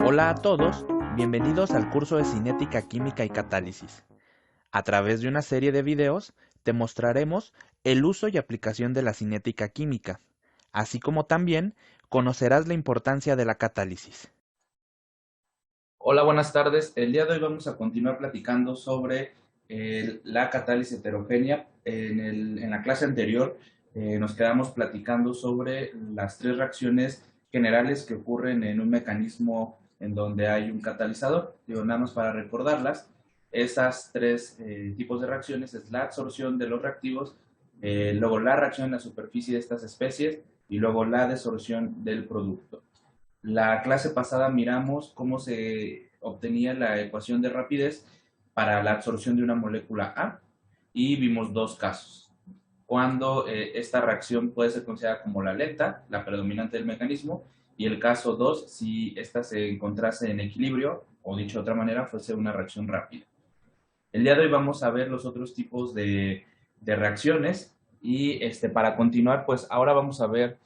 Hola a todos, bienvenidos al curso de Cinética Química y Catálisis. A través de una serie de videos te mostraremos el uso y aplicación de la cinética química, así como también conocerás la importancia de la catálisis. Hola, buenas tardes. El día de hoy vamos a continuar platicando sobre la catálisis heterogénea. En la clase anterior nos quedamos platicando sobre las tres reacciones generales que ocurren en un mecanismo en donde hay un catalizador. Digo, nada más para recordarlas, esas tres tipos de reacciones es la absorción de los reactivos, luego la reacción en la superficie de estas especies y luego la desorción del producto. La clase pasada miramos cómo se obtenía la ecuación de rapidez para la absorción de una molécula A y vimos dos casos. Cuando esta reacción puede ser considerada como la lenta, la predominante del mecanismo, y el caso 2, si esta se encontrase en equilibrio, o dicho de otra manera, fuese una reacción rápida. El día de hoy vamos a ver los otros tipos de reacciones y para continuar, pues ahora vamos a ver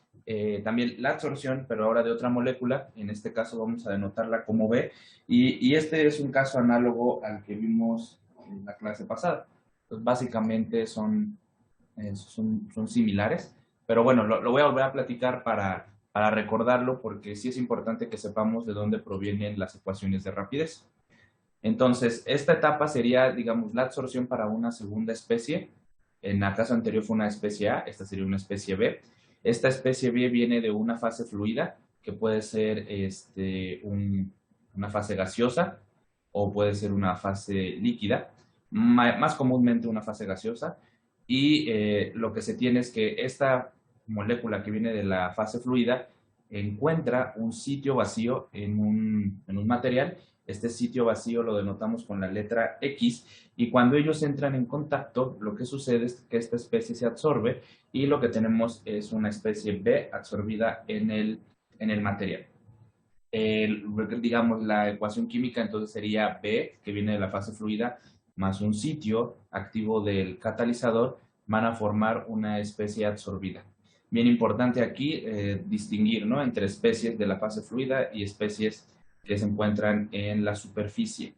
también la absorción, pero ahora de otra molécula. En este caso vamos a denotarla como B y este es un caso análogo al que vimos en la clase pasada. Pues básicamente son similares, pero bueno, lo voy a volver a platicar para recordarlo porque sí es importante que sepamos de dónde provienen las ecuaciones de rapidez. Entonces, esta etapa sería, digamos, la absorción para una segunda especie. En el caso anterior fue una especie A, esta sería una especie B. Esta especie B viene de una fase fluida, que puede ser una fase gaseosa o puede ser una fase líquida, más comúnmente una fase gaseosa. Y lo que se tiene es que esta molécula que viene de la fase fluida encuentra un sitio vacío en un material. Este sitio vacío lo denotamos con la letra X y cuando ellos entran en contacto, lo que sucede es que esta especie se absorbe y lo que tenemos es una especie B absorbida en el material. Digamos, la ecuación química entonces sería B, que viene de la fase fluida, más un sitio activo del catalizador, van a formar una especie absorbida. Bien importante aquí distinguir, ¿no?, entre especies de la fase fluida y especies que se encuentran en la superficie.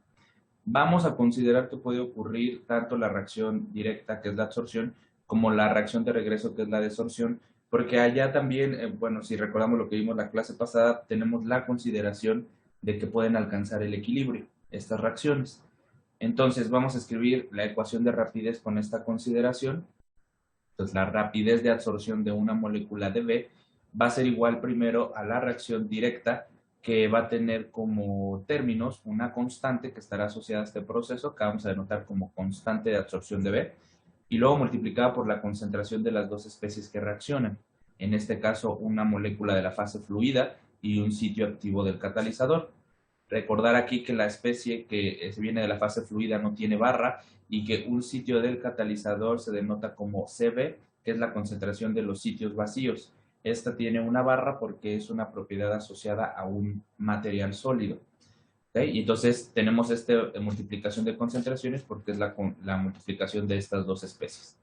Vamos a considerar que puede ocurrir tanto la reacción directa, que es la absorción, como la reacción de regreso, que es la desorción, porque allá también, bueno, si recordamos lo que vimos la clase pasada, tenemos la consideración de que pueden alcanzar el equilibrio, estas reacciones. Entonces vamos a escribir la ecuación de rapidez con esta consideración. Entonces la rapidez de absorción de una molécula de B va a ser igual primero a la reacción directa, que va a tener como términos una constante que estará asociada a este proceso, que vamos a denotar como constante de absorción de B, y luego multiplicada por la concentración de las dos especies que reaccionan. En este caso, una molécula de la fase fluida y un sitio activo del catalizador. Recordar aquí que la especie que viene de la fase fluida no tiene barra y que un sitio del catalizador se denota como Cb, que es la concentración de los sitios vacíos. Esta tiene una barra porque es una propiedad asociada a un material sólido. ¿Okay? Y entonces tenemos esta multiplicación de concentraciones porque es la multiplicación de estas dos especies.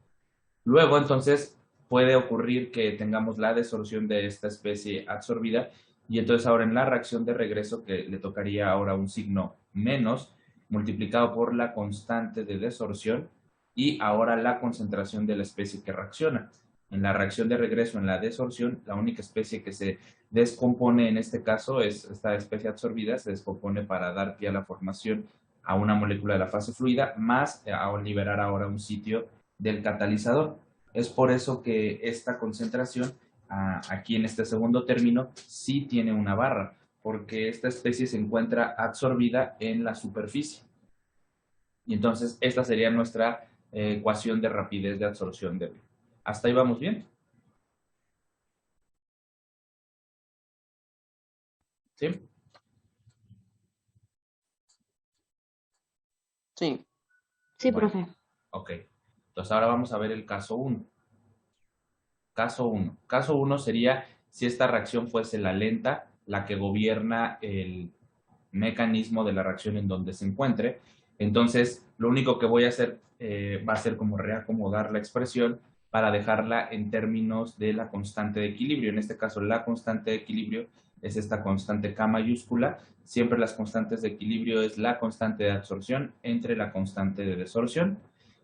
Luego, entonces, puede ocurrir que tengamos la desorción de esta especie absorbida y entonces ahora en la reacción de regreso, que le tocaría ahora un signo menos multiplicado por la constante de desorción y ahora la concentración de la especie que reacciona. En la reacción de regreso, en la desorción, la única especie que se descompone en este caso es esta especie absorbida, se descompone para dar pie a la formación a una molécula de la fase fluida, más a liberar ahora un sitio del catalizador. Es por eso que esta concentración, aquí en este segundo término, sí tiene una barra, porque esta especie se encuentra absorbida en la superficie. Y entonces esta sería nuestra ecuación de rapidez de absorción de B. ¿Hasta ahí vamos bien? ¿Sí? Sí, Sí, Bueno, profe. ok. Entonces ahora vamos a ver el caso 1. Caso 1. Caso 1 sería si esta reacción fuese la lenta, la que gobierna el mecanismo de la reacción en donde se encuentre. Entonces, lo único que voy a hacer va a ser como reacomodar la expresión para dejarla en términos de la constante de equilibrio. En este caso, la constante de equilibrio es esta constante K mayúscula. Siempre las constantes de equilibrio es la constante de absorción entre la constante de desorción.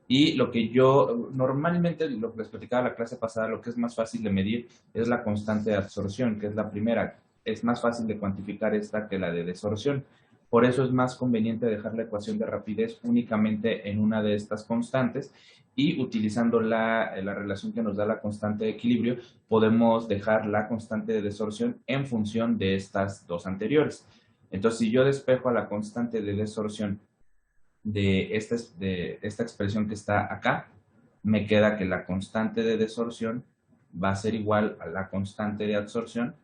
Y lo que yo normalmente, lo que les platicaba la clase pasada, lo que es más fácil de medir es la constante de absorción, que es la primera. Es más fácil de cuantificar esta que la de desorción. Por eso es más conveniente dejar la ecuación de rapidez únicamente en una de estas constantes y utilizando la relación que nos da la constante de equilibrio, podemos dejar la constante de desorción en función de estas dos anteriores. Entonces, si yo despejo a la constante de desorción de esta expresión que está acá, me queda que la constante de desorción va a ser igual a la constante de absorción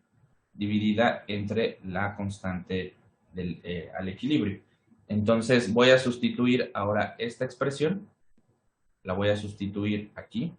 dividida entre la constante al equilibrio. Entonces voy a sustituir ahora esta expresión, la voy a sustituir aquí,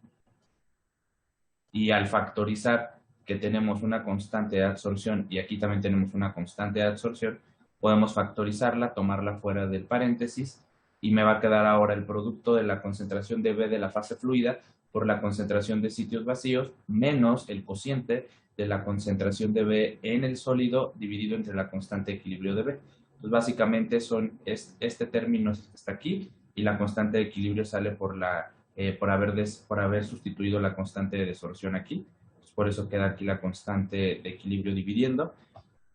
y al factorizar que tenemos una constante de absorción y aquí también tenemos una constante de absorción, podemos factorizarla, tomarla fuera del paréntesis y me va a quedar ahora el producto de la concentración de B de la fase fluida por la concentración de sitios vacíos menos el cociente de la concentración de B en el sólido dividido entre la constante de equilibrio de B. Entonces básicamente este término está aquí y la constante de equilibrio sale por haber sustituido la constante de desorción aquí. Pues por eso queda aquí la constante de equilibrio dividiendo.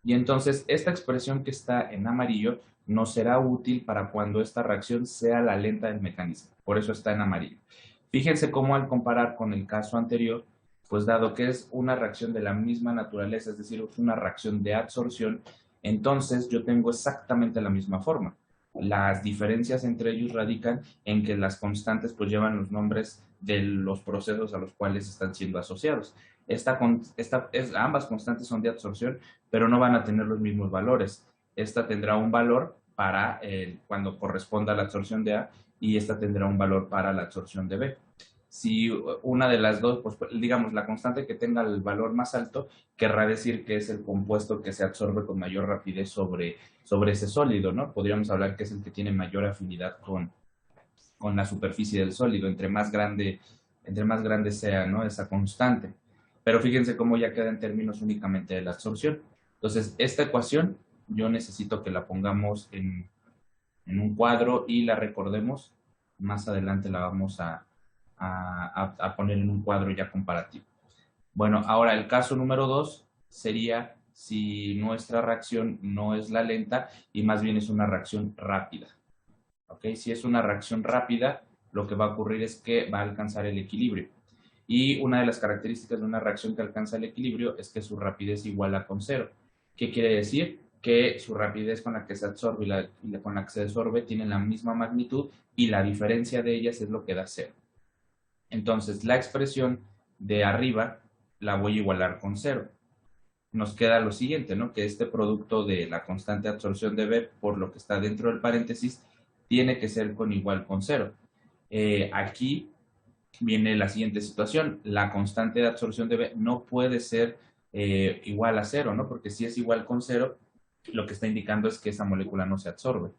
Y entonces esta expresión que está en amarillo nos será útil para cuando esta reacción sea la lenta del mecanismo. Por eso está en amarillo. Fíjense cómo al comparar con el caso anterior, pues dado que es una reacción de la misma naturaleza, es decir, es una reacción de absorción, entonces yo tengo exactamente la misma forma. Las diferencias entre ellos radican en que las constantes pues llevan los nombres de los procesos a los cuales están siendo asociados. Ambas constantes son de absorción, pero no van a tener los mismos valores. Esta tendrá un valor para cuando corresponda a la absorción de A y esta tendrá un valor para la absorción de B. Si una de las dos, pues digamos, la constante que tenga el valor más alto, querrá decir que es el compuesto que se absorbe con mayor rapidez sobre ese sólido, ¿no? Podríamos hablar que es el que tiene mayor afinidad con la superficie del sólido, entre más grande sea, ¿no? Esa constante. Pero fíjense cómo ya queda en términos únicamente de la absorción. Entonces, esta ecuación yo necesito que la pongamos en un cuadro y la recordemos. Más adelante la vamos a poner en un cuadro ya comparativo. Bueno, ahora el caso número 2 sería si nuestra reacción no es la lenta y más bien es una reacción rápida. ¿Ok? Si es una reacción rápida, lo que va a ocurrir es que va a alcanzar el equilibrio. Y una de las características de una reacción que alcanza el equilibrio es que su rapidez iguala con cero. ¿Qué quiere decir? Que su rapidez con la que se absorbe y con la que se desorbe tienen la misma magnitud y la diferencia de ellas es lo que da cero. Entonces, la expresión de arriba la voy a igualar con cero. Nos queda lo siguiente, ¿no? Que este producto de la constante de absorción de B por lo que está dentro del paréntesis tiene que ser igual con cero. Aquí viene la siguiente situación. La constante de absorción de B no puede ser igual a cero, ¿no? Porque si es igual con cero, lo que está indicando es que esa molécula no se absorbe.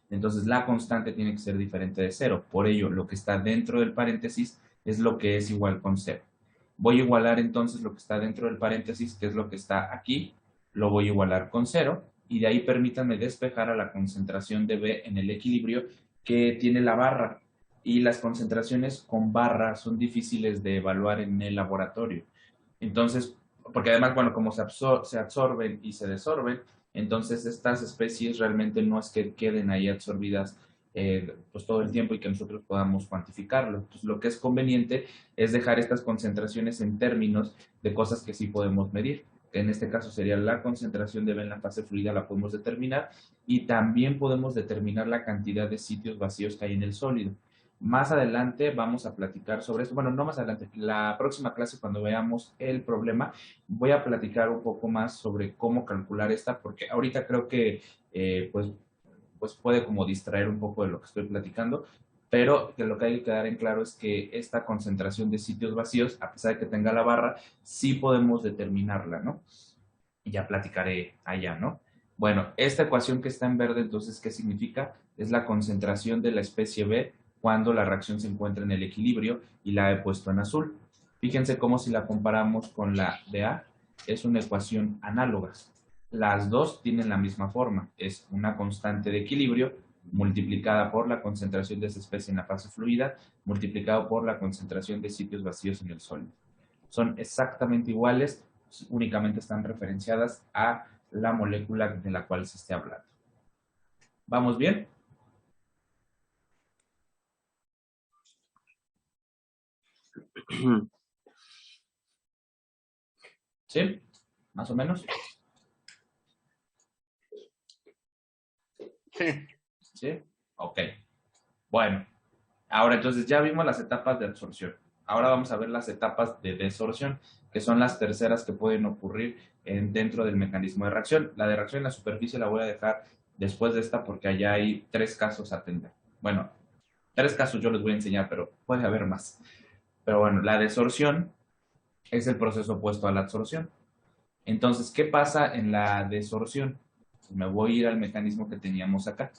Entonces, la constante tiene que ser diferente de cero. Por ello, lo que está dentro del paréntesis es lo que es igual con cero. Voy a igualar entonces lo que está dentro del paréntesis, que es lo que está aquí, lo voy a igualar con cero, y de ahí permítanme despejar a la concentración de B en el equilibrio que tiene la barra. Y las concentraciones con barra son difíciles de evaluar en el laboratorio. Entonces, porque además, bueno, como se absorben y se desorben, entonces estas especies realmente no es que queden ahí absorbidas pues todo el tiempo y que nosotros podamos cuantificarlo. Entonces, lo que es conveniente es dejar estas concentraciones en términos de cosas que sí podemos medir. En este caso sería la concentración de B en la fase fluida, la podemos determinar y también podemos determinar la cantidad de sitios vacíos que hay en el sólido. Más adelante vamos a platicar sobre esto. Bueno, no más adelante, la próxima clase cuando veamos el problema, voy a platicar un poco más sobre cómo calcular esta, porque ahorita creo que pues puede como distraer un poco de lo que estoy platicando, pero que lo que hay que quedar en claro es que esta concentración de sitios vacíos, a pesar de que tenga la barra, sí podemos determinarla, ¿no? Y ya platicaré allá, ¿no? Bueno, esta ecuación que está en verde, entonces, ¿qué significa? Es la concentración de la especie B cuando la reacción se encuentra en el equilibrio y la he puesto en azul. Fíjense cómo si la comparamos con la de A, es una ecuación análoga. las dos tienen la misma forma. Es una constante de equilibrio multiplicada por la concentración de esa especie en la fase fluida, multiplicado por la concentración de sitios vacíos en el sólido. Son exactamente iguales, únicamente están referenciadas a la molécula de la cual se esté hablando. ¿Vamos bien? ¿Sí? ¿Más o menos? Sí. ¿Sí? Ok. Bueno, ahora entonces ya vimos las etapas de absorción. Ahora vamos a ver las etapas de desorción, que son las terceras que pueden ocurrir dentro del mecanismo de reacción. La de reacción en la superficie la voy a dejar después de esta porque allá hay 3 casos a atender. Bueno, 3 casos yo les voy a enseñar, pero puede haber más. Pero bueno, la desorción es el proceso opuesto a la absorción. Entonces, ¿qué pasa en la desorción? Me voy a ir al mecanismo que teníamos acá.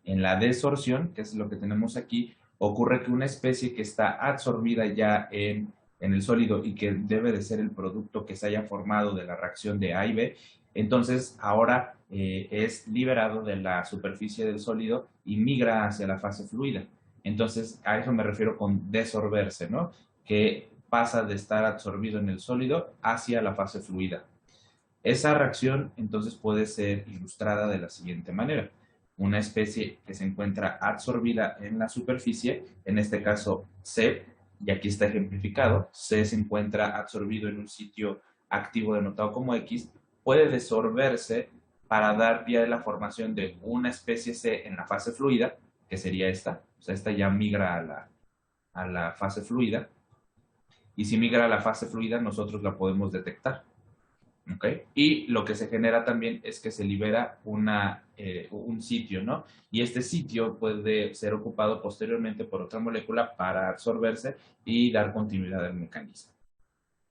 En la desorción, que es lo que tenemos aquí, ocurre que una especie que está absorbida ya en el sólido y que debe de ser el producto que se haya formado de la reacción de A y B, entonces ahora es liberado de la superficie del sólido y migra hacia la fase fluida. Entonces, a eso me refiero con desorberse, ¿no? Que pasa de estar absorbido en el sólido hacia la fase fluida. Esa reacción entonces puede ser ilustrada de la siguiente manera. Una especie que se encuentra absorbida en la superficie, en este caso C, y aquí está ejemplificado, C se encuentra absorbido en un sitio activo denotado como X, puede desorberse para dar pie a la formación de una especie C en la fase fluida, que sería esta, o sea, esta ya migra a la fase fluida, y si migra a la fase fluida nosotros la podemos detectar. ¿Okay? Y lo que se genera también es que se libera un sitio, ¿no? Y este sitio puede ser ocupado posteriormente por otra molécula para absorberse y dar continuidad al mecanismo.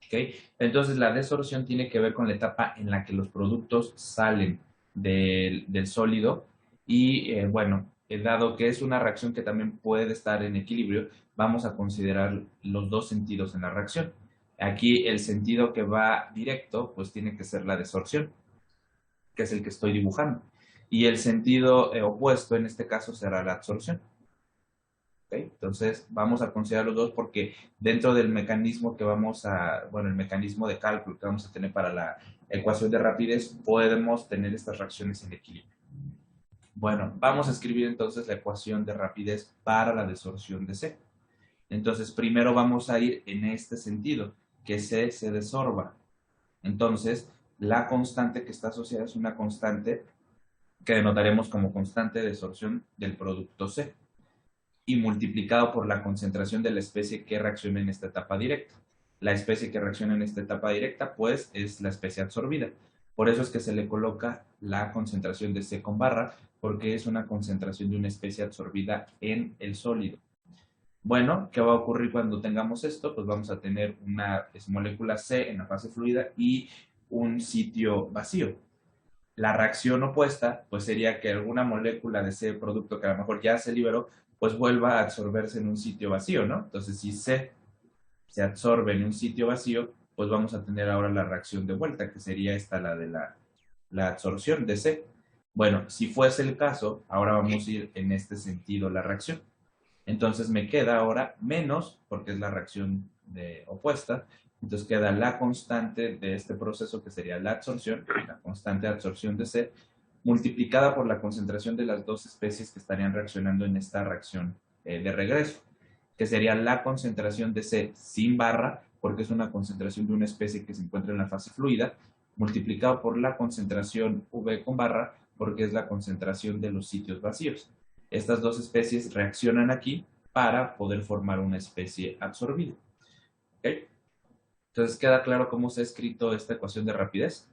¿Okay? Entonces la desorción tiene que ver con la etapa en la que los productos salen del sólido y bueno, dado que es una reacción que también puede estar en equilibrio, vamos a considerar los dos sentidos en la reacción. Aquí el sentido que va directo, pues tiene que ser la desorción, que es el que estoy dibujando. Y el sentido opuesto, en este caso, será la absorción. ¿Okay? Entonces, vamos a considerar los dos porque dentro del mecanismo que vamos a, bueno, el mecanismo de cálculo que vamos a tener para la ecuación de rapidez, podemos tener estas reacciones en equilibrio. Bueno, vamos a escribir entonces la ecuación de rapidez para la desorción de C. Entonces, primero vamos a ir en este sentido, que C se desorba. Entonces, la constante que está asociada es una constante que denotaremos como constante de desorción del producto C y multiplicado por la concentración de la especie que reacciona en esta etapa directa. La especie que reacciona en esta etapa directa, pues, es la especie absorbida. Por eso es que se le coloca la concentración de C con barra, porque es una concentración de una especie absorbida en el sólido. Bueno, ¿qué va a ocurrir cuando tengamos esto? Pues vamos a tener una molécula C en la fase fluida y un sitio vacío. La reacción opuesta, pues sería que alguna molécula de ese producto que a lo mejor ya se liberó, pues vuelva a absorberse en un sitio vacío, ¿no? Entonces, si C se absorbe en un sitio vacío, pues vamos a tener ahora la reacción de vuelta, que sería esta, la de la absorción de C. Bueno, si fuese el caso, ahora vamos a ir en este sentido la reacción. Entonces me queda ahora menos, porque es la reacción opuesta, entonces queda la constante de este proceso, que sería la absorción, la constante de absorción de C, multiplicada por la concentración de las dos especies que estarían reaccionando en esta reacción de regreso, que sería la concentración de C sin barra, porque es una concentración de una especie que se encuentra en la fase fluida, multiplicado por la concentración V con barra, porque es la concentración de los sitios vacíos. Estas dos especies reaccionan aquí para poder formar una especie absorbida. ¿Okay? Entonces, ¿queda claro cómo se ha escrito esta ecuación de rapidez?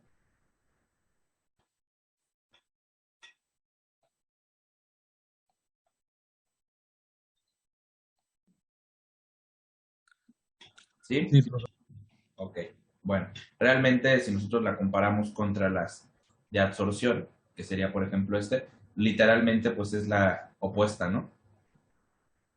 ¿Sí? Sí, profesor. Ok. Bueno, realmente si nosotros la comparamos contra las de absorción, que sería por ejemplo literalmente pues es la opuesta, ¿no?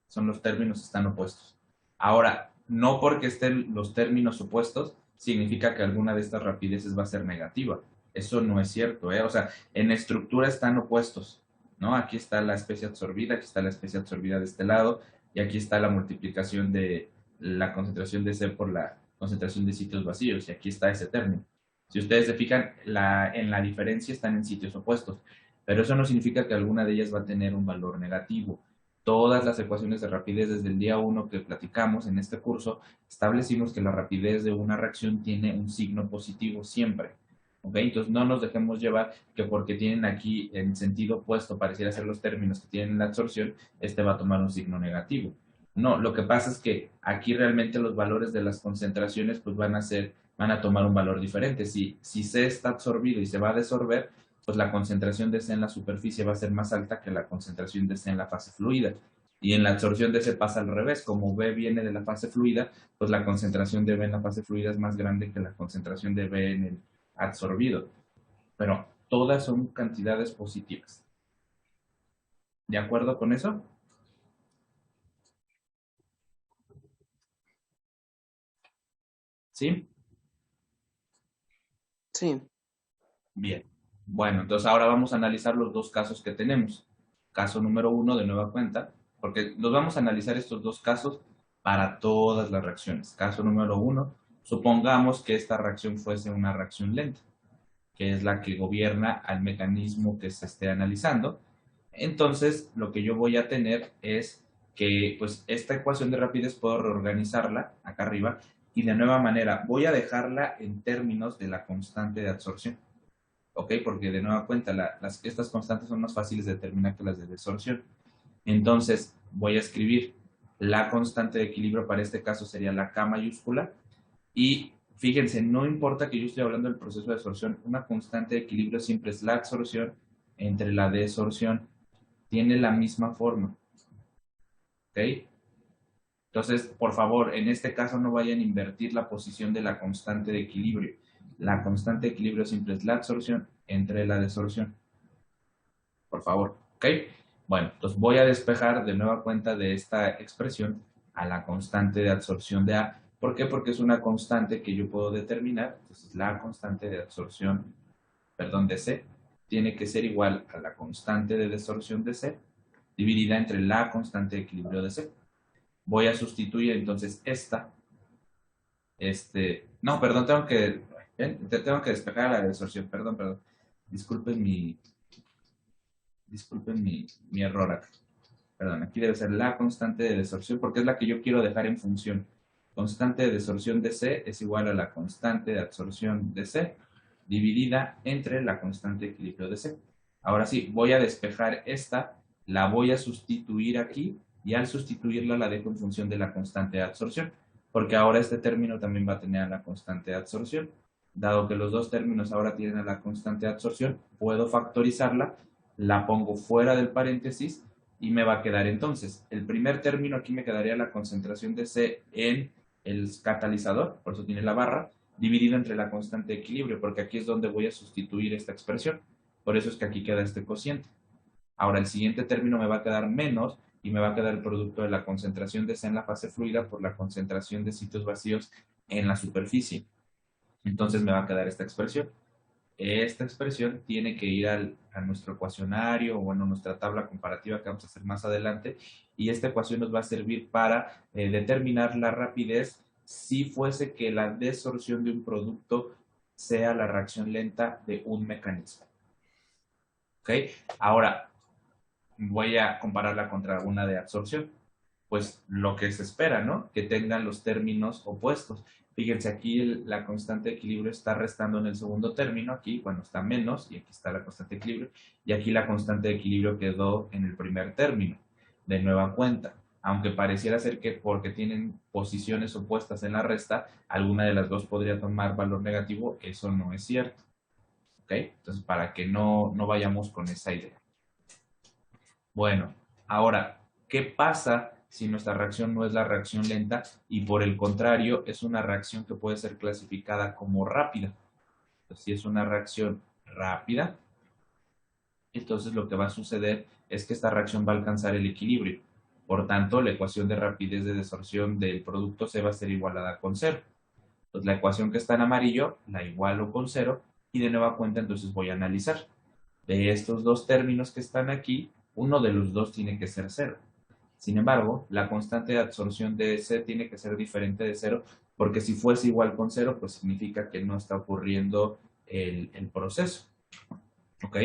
Son los términos están opuestos. Ahora, no porque estén los términos opuestos, significa que alguna de estas rapideces va a ser negativa. Eso no es cierto, ¿eh? O sea, en estructura están opuestos, ¿no? Aquí está la especie absorbida, aquí está la especie absorbida de este lado, y aquí está la multiplicación de la concentración de C por la concentración de sitios vacíos, y aquí está ese término. Si ustedes se fijan, en la diferencia están en sitios opuestos, pero eso no significa que alguna de ellas va a tener un valor negativo. Todas las ecuaciones de rapidez desde el día 1 que platicamos en este curso, establecimos que la rapidez de una reacción tiene un signo positivo siempre. ¿Ok? Entonces no nos dejemos llevar que porque tienen aquí en sentido opuesto, pareciera ser los términos que tienen la absorción, este va a tomar un signo negativo. No, lo que pasa es que aquí realmente los valores de las concentraciones pues van a tomar un valor diferente. Si C está absorbido y se va a desorber, pues la concentración de C en la superficie va a ser más alta que la concentración de C en la fase fluida. Y en la absorción de C pasa al revés, como B viene de la fase fluida, pues la concentración de B en la fase fluida es más grande que la concentración de B en el absorbido. Pero todas son cantidades positivas. ¿De acuerdo con eso? ¿Sí? Sí, Bien. Bueno, entonces ahora vamos a analizar los dos casos que tenemos. Caso número 1 de nueva cuenta, porque los vamos a analizar estos dos casos para todas las reacciones. Caso número 1, supongamos que esta reacción fuese una reacción lenta, que es la que gobierna al mecanismo que se esté analizando. Entonces, lo que yo voy a tener es que, pues, esta ecuación de rapidez puedo reorganizarla acá arriba y de nueva manera voy a dejarla en términos de la constante de absorción. ¿Ok? Porque de nueva cuenta, estas constantes son más fáciles de determinar que las de desorción. Entonces, voy a escribir la constante de equilibrio, para este caso sería la K mayúscula, y fíjense, no importa que yo esté hablando del proceso de absorción, una constante de equilibrio siempre es la absorción entre la desorción. Tiene la misma forma. ¿Ok? Entonces, por favor, en este caso no vayan a invertir la posición de la constante de equilibrio. La constante de equilibrio siempre es la absorción entre la desorción. Por favor. ¿Ok? Bueno, entonces voy a despejar de nueva cuenta de esta expresión a la constante de absorción de A. ¿Por qué? Porque es una constante que yo puedo determinar. Entonces, la constante de absorción, perdón, de C, tiene que ser igual a la constante de desorción de C dividida entre la constante de equilibrio de C. Voy a sustituir entonces no, perdón, tengo que despejar a la desorción, perdón. Disculpen mi error acá. Perdón, aquí debe ser la constante de desorción porque es la que yo quiero dejar en función. Constante de desorción de C es igual a la constante de absorción de C dividida entre la constante de equilibrio de C. Ahora sí, voy a despejar esta, la voy a sustituir aquí y al sustituirla la dejo en función de la constante de absorción, porque ahora este término también va a tener la constante de absorción. Dado que los dos términos ahora tienen a la constante de absorción, puedo factorizarla, la pongo fuera del paréntesis y me va a quedar entonces, el primer término aquí me quedaría la concentración de C en el catalizador, por eso tiene la barra, dividido entre la constante de equilibrio, porque aquí es donde voy a sustituir esta expresión. Por eso es que aquí queda este cociente. Ahora el siguiente término me va a quedar menos y me va a quedar el producto de la concentración de C en la fase fluida por la concentración de sitios vacíos en la superficie. Entonces me va a quedar esta expresión. Esta expresión tiene que ir a nuestro ecuacionario o bueno, nuestra tabla comparativa que vamos a hacer más adelante y esta ecuación nos va a servir para determinar la rapidez si fuese que la desorción de un producto sea la reacción lenta de un mecanismo. ¿Ok? Ahora voy a compararla contra una de absorción. Pues lo que se espera, ¿no? Que tengan los términos opuestos. Fíjense, aquí la constante de equilibrio está restando en el segundo término, aquí, bueno, está menos, y aquí está la constante de equilibrio, y aquí la constante de equilibrio quedó en el primer término, de nueva cuenta. Aunque pareciera ser que porque tienen posiciones opuestas en la resta, alguna de las dos podría tomar valor negativo, eso no es cierto. ¿Ok? Entonces, para que no vayamos con esa idea. Bueno, ahora, ¿qué pasa si nuestra reacción no es la reacción lenta y por el contrario es una reacción que puede ser clasificada como rápida? Entonces, si es una reacción rápida, entonces lo que va a suceder es que esta reacción va a alcanzar el equilibrio. Por tanto, la ecuación de rapidez de desorción del producto C va a ser igualada con cero. Entonces, la ecuación que está en amarillo la igualo con cero y de nueva cuenta entonces voy a analizar. De estos dos términos que están aquí, uno de los dos tiene que ser cero. Sin embargo, la constante de absorción de C tiene que ser diferente de cero, porque si fuese igual con cero, pues significa que no está ocurriendo el proceso. ¿Ok?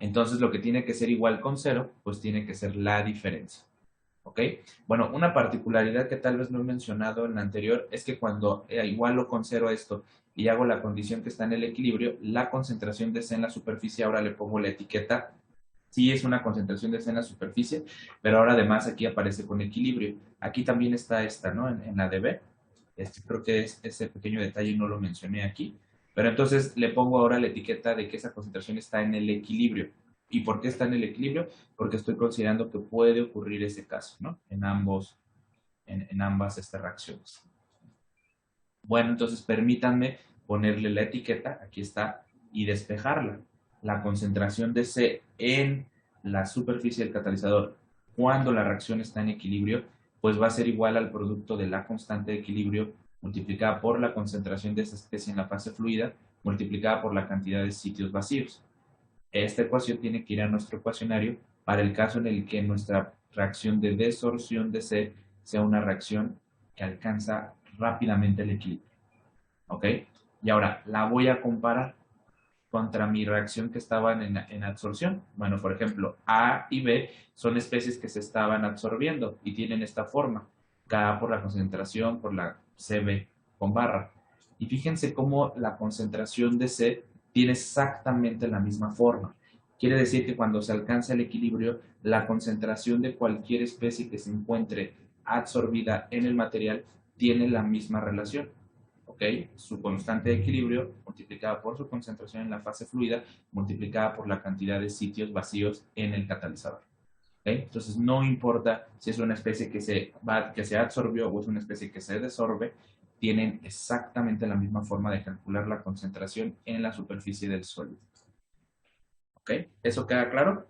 Entonces lo que tiene que ser igual con cero, pues tiene que ser la diferencia. ¿Ok? Bueno, una particularidad que tal vez no he mencionado en la anterior es que cuando igualo con cero esto y hago la condición que está en el equilibrio, la concentración de C en la superficie, ahora le pongo la etiqueta, sí es una concentración de C en la superficie, pero ahora además aquí aparece con equilibrio. Aquí también está esta, ¿no? En la de B. Creo que ese pequeño detalle no lo mencioné aquí. Pero entonces le pongo ahora la etiqueta de que esa concentración está en el equilibrio. ¿Y por qué está en el equilibrio? Porque estoy considerando que puede ocurrir ese caso, ¿no? En ambas reacciones. Bueno, entonces permítanme ponerle la etiqueta, aquí está, y despejarla. La concentración de C en la superficie del catalizador cuando la reacción está en equilibrio, pues va a ser igual al producto de la constante de equilibrio multiplicada por la concentración de esa especie en la fase fluida multiplicada por la cantidad de sitios vacíos. Esta ecuación tiene que ir a nuestro ecuacionario para el caso en el que nuestra reacción de desorción de C sea una reacción que alcanza rápidamente el equilibrio. ¿Ok? Y ahora la voy a comparar contra mi reacción que estaban en absorción. Bueno, por ejemplo, A y B son especies que se estaban absorbiendo y tienen esta forma. K por la concentración, por la CB con barra. Y fíjense cómo la concentración de C tiene exactamente la misma forma. Quiere decir que cuando se alcanza el equilibrio, la concentración de cualquier especie que se encuentre absorbida en el material tiene la misma relación. ¿Ok? Su constante de equilibrio multiplicada por su concentración en la fase fluida multiplicada por la cantidad de sitios vacíos en el catalizador. ¿Ok? Entonces no importa si es una especie que se absorbió o es una especie que se desorbe, tienen exactamente la misma forma de calcular la concentración en la superficie del sólido. ¿Ok? ¿Eso queda claro?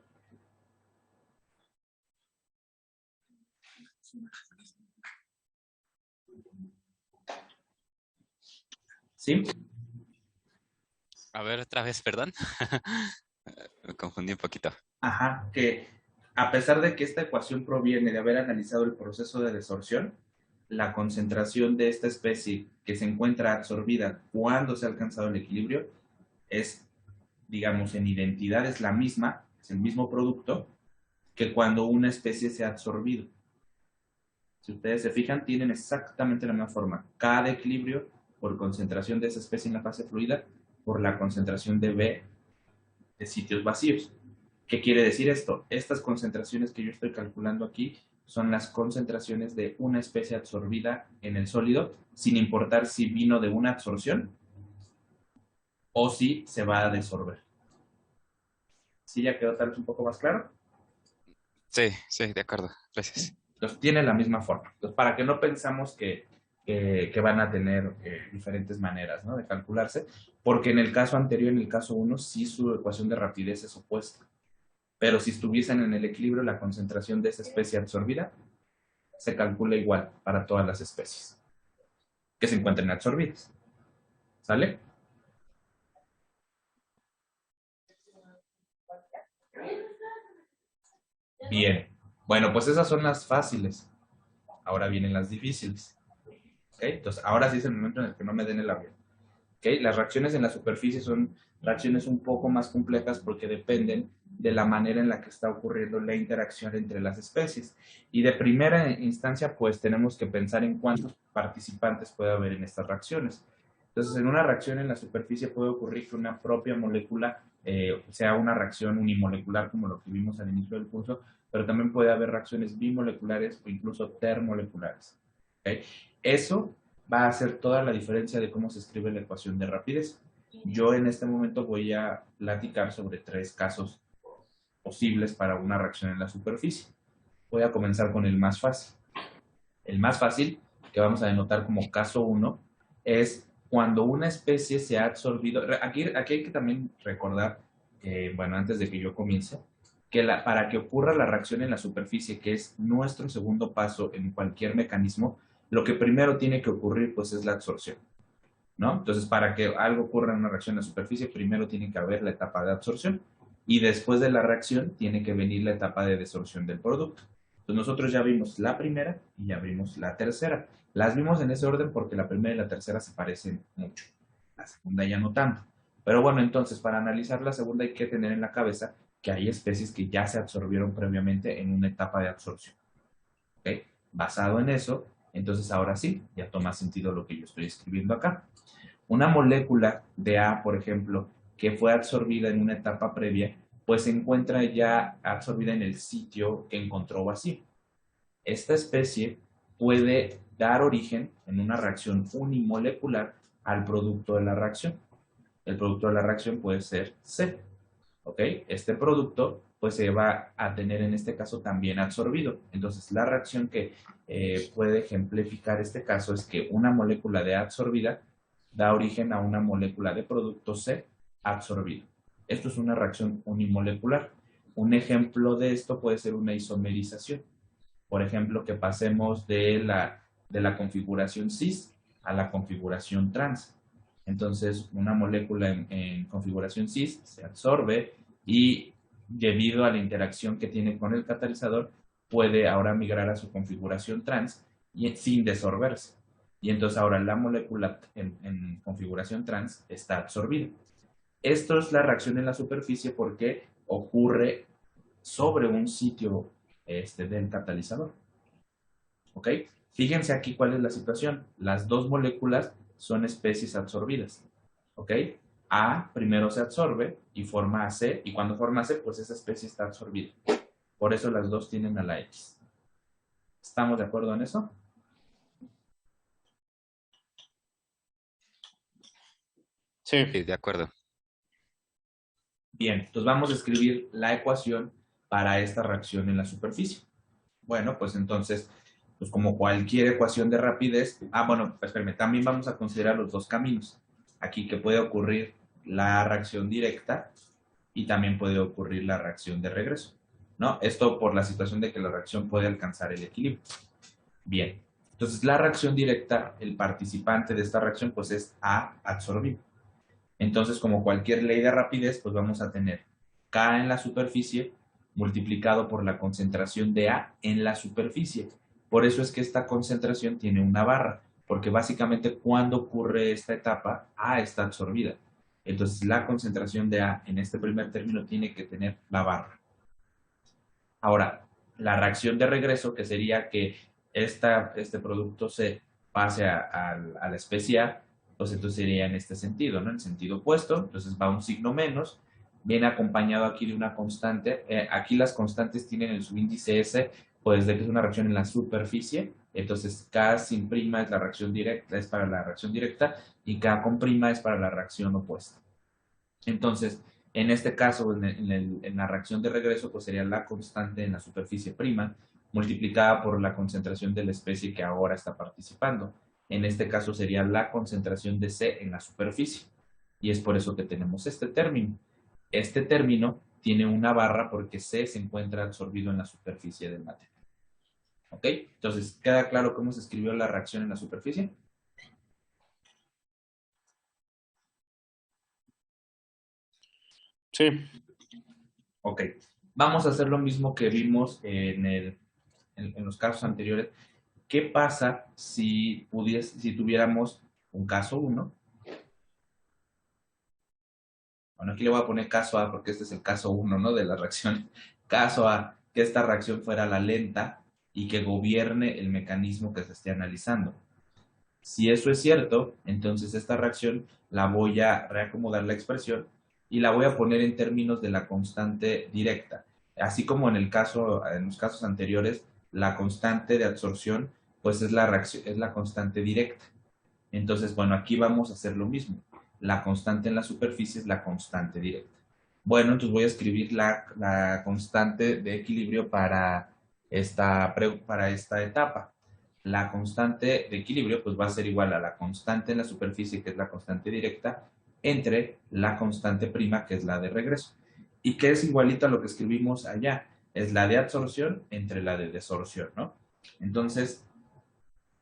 ¿Sí? A ver, otra vez, perdón. Me confundí un poquito. Ajá, que a pesar de que esta ecuación proviene de haber analizado el proceso de desorción, la concentración de esta especie que se encuentra absorbida cuando se ha alcanzado el equilibrio es, digamos, en identidad es la misma, es el mismo producto que cuando una especie se ha absorbido. Si ustedes se fijan, tienen exactamente la misma forma. K de equilibrio por concentración de esa especie en la fase fluida por la concentración de B de sitios vacíos. ¿Qué quiere decir esto? Estas concentraciones que yo estoy calculando aquí son las concentraciones de una especie absorbida en el sólido, sin importar si vino de una absorción o si se va a desorber. ¿Sí ya quedó tal vez un poco más claro? Sí, sí, de acuerdo. Gracias. Entonces tiene la misma forma. Entonces, para que no pensamos que van a tener diferentes maneras, ¿no?, de calcularse, porque en el caso anterior, en el caso 1, sí su ecuación de rapidez es opuesta. Pero si estuviesen en el equilibrio, la concentración de esa especie absorbida se calcula igual para todas las especies que se encuentren absorbidas. ¿Sale? Bien. Bueno, pues esas son las fáciles. Ahora vienen las difíciles. ¿Ok? Entonces, ahora sí es el momento en el que no me den el avión. ¿Ok? Las reacciones en la superficie son reacciones un poco más complejas porque dependen de la manera en la que está ocurriendo la interacción entre las especies. Y de primera instancia, pues tenemos que pensar en cuántos participantes puede haber en estas reacciones. Entonces, en una reacción en la superficie puede ocurrir que una propia molécula sea una reacción unimolecular, como lo que vimos al inicio del curso, pero también puede haber reacciones bimoleculares o incluso termoleculares. ¿Ok? Eso va a hacer toda la diferencia de cómo se escribe la ecuación de rapidez. Yo en este momento voy a platicar sobre 3 casos posibles para una reacción en la superficie. Voy a comenzar con el más fácil. El más fácil, que vamos a denotar como caso 1, es cuando una especie se ha absorbido. Aquí hay que también recordar, bueno, antes de que yo comience, que para que ocurra la reacción en la superficie, que es nuestro segundo paso en cualquier mecanismo, lo que primero tiene que ocurrir pues es la absorción. ¿no? Entonces, para que algo ocurra en una reacción en la superficie, primero tiene que haber la etapa de absorción y después de la reacción tiene que venir la etapa de desorción del producto. Entonces, nosotros ya vimos la primera y ya vimos la tercera. Las vimos en ese orden porque la primera y la tercera se parecen mucho. La segunda ya no tanto. Pero bueno, entonces, para analizar la segunda hay que tener en la cabeza que hay especies que ya se absorbieron previamente en una etapa de absorción. ¿Ok? Basado en eso, entonces ahora sí, ya toma sentido lo que yo estoy escribiendo acá. Una molécula de A, por ejemplo, que fue absorbida en una etapa previa, pues se encuentra ya absorbida en el sitio que encontró vacío. Esta especie puede dar origen en una reacción unimolecular al producto de la reacción. El producto de la reacción puede ser C. ¿Ok? Este producto pues se va a tener en este caso también absorbido. Entonces la reacción que puede ejemplificar este caso es que una molécula de A absorbida da origen a una molécula de producto C absorbido. Esto es una reacción unimolecular. Un ejemplo de esto puede ser una isomerización. Por ejemplo, que pasemos de la configuración cis a la configuración trans. Entonces, una molécula en configuración cis se absorbe y debido a la interacción que tiene con el catalizador, puede ahora migrar a su configuración trans y, sin desorberse. Y entonces ahora la molécula en configuración trans está absorbida. Esto es la reacción en la superficie porque ocurre sobre un sitio del catalizador. ¿Ok? Fíjense aquí cuál es la situación. Las dos moléculas son especies absorbidas. ¿Ok? A primero se absorbe y forma a C, y cuando forma a C, pues esa especie está absorbida. Por eso las dos tienen a la X. ¿Estamos de acuerdo en eso? Sí, de acuerdo. Bien, entonces vamos a escribir la ecuación para esta reacción en la superficie. Bueno, pues entonces, pues como cualquier ecuación de rapidez, bueno, espérame, también vamos a considerar los dos caminos. Aquí que puede ocurrir la reacción directa y también puede ocurrir la reacción de regreso, ¿no? Esto por la situación de que la reacción puede alcanzar el equilibrio. Bien, entonces la reacción directa, el participante de esta reacción, pues es A absorbido. Entonces, como cualquier ley de rapidez, pues vamos a tener K en la superficie multiplicado por la concentración de A en la superficie. Por eso es que esta concentración tiene una barra, porque básicamente cuando ocurre esta etapa, A está absorbida. Entonces, la concentración de A en este primer término tiene que tener la barra. Ahora, la reacción de regreso, que sería que este producto se pase a la especie A, pues entonces sería en este sentido, ¿no? En sentido opuesto, entonces va un signo menos, viene acompañado aquí de una constante. Aquí las constantes tienen el subíndice S, pues de que es una reacción en la superficie, entonces K sin prima es la reacción directa, es para la reacción directa, y K con prima es para la reacción opuesta. Entonces, en este caso, en la reacción de regreso, pues sería la constante en la superficie prima multiplicada por la concentración de la especie que ahora está participando. En este caso sería la concentración de C en la superficie. Y es por eso que tenemos este término. Este término tiene una barra porque C se encuentra absorbido en la superficie del material. ¿Ok? Entonces, ¿queda claro cómo se escribió la reacción en la superficie? Sí. Ok. Vamos a hacer lo mismo que vimos en los casos anteriores. ¿Qué pasa si tuviéramos un caso 1? Bueno, aquí le voy a poner caso A porque este es el caso 1, ¿no? De la reacción. Caso A, que esta reacción fuera la lenta y que gobierne el mecanismo que se esté analizando. Si eso es cierto, entonces esta reacción la voy a reacomodar la expresión y la voy a poner en términos de la constante directa. Así como en los casos anteriores, la constante de absorción pues es la constante directa. Entonces, bueno, aquí vamos a hacer lo mismo. La constante en la superficie es la constante directa. Bueno, entonces voy a escribir la constante de equilibrio para esta etapa. La constante de equilibrio pues va a ser igual a la constante en la superficie, que es la constante directa, entre la constante prima, que es la de regreso. Y que es igualito a lo que escribimos allá. Es la de absorción entre la de desorción, ¿no? Entonces,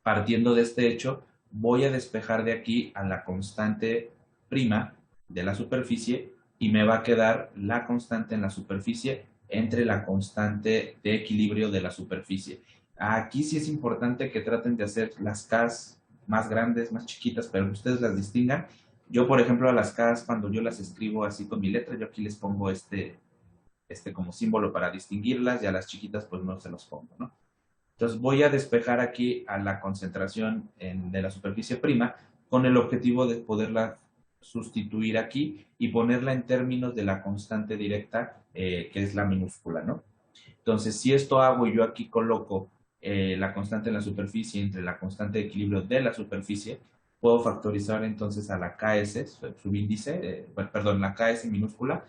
partiendo de este hecho, voy a despejar de aquí a la constante prima de la superficie y me va a quedar la constante en la superficie entre la constante de equilibrio de la superficie. Aquí sí es importante que traten de hacer las K's más grandes, más chiquitas, pero que ustedes las distingan. Yo, por ejemplo, a las K's, cuando yo las escribo así con mi letra, yo aquí les pongo este como símbolo para distinguirlas, y a las chiquitas pues no se los pongo, ¿no? Entonces voy a despejar aquí a la concentración de la superficie prima con el objetivo de poderla sustituir aquí y ponerla en términos de la constante directa, que es la minúscula, ¿no? Entonces, si esto hago y yo aquí coloco la constante en la superficie entre la constante de equilibrio de la superficie, puedo factorizar entonces a la KS, subíndice, perdón, la KS minúscula,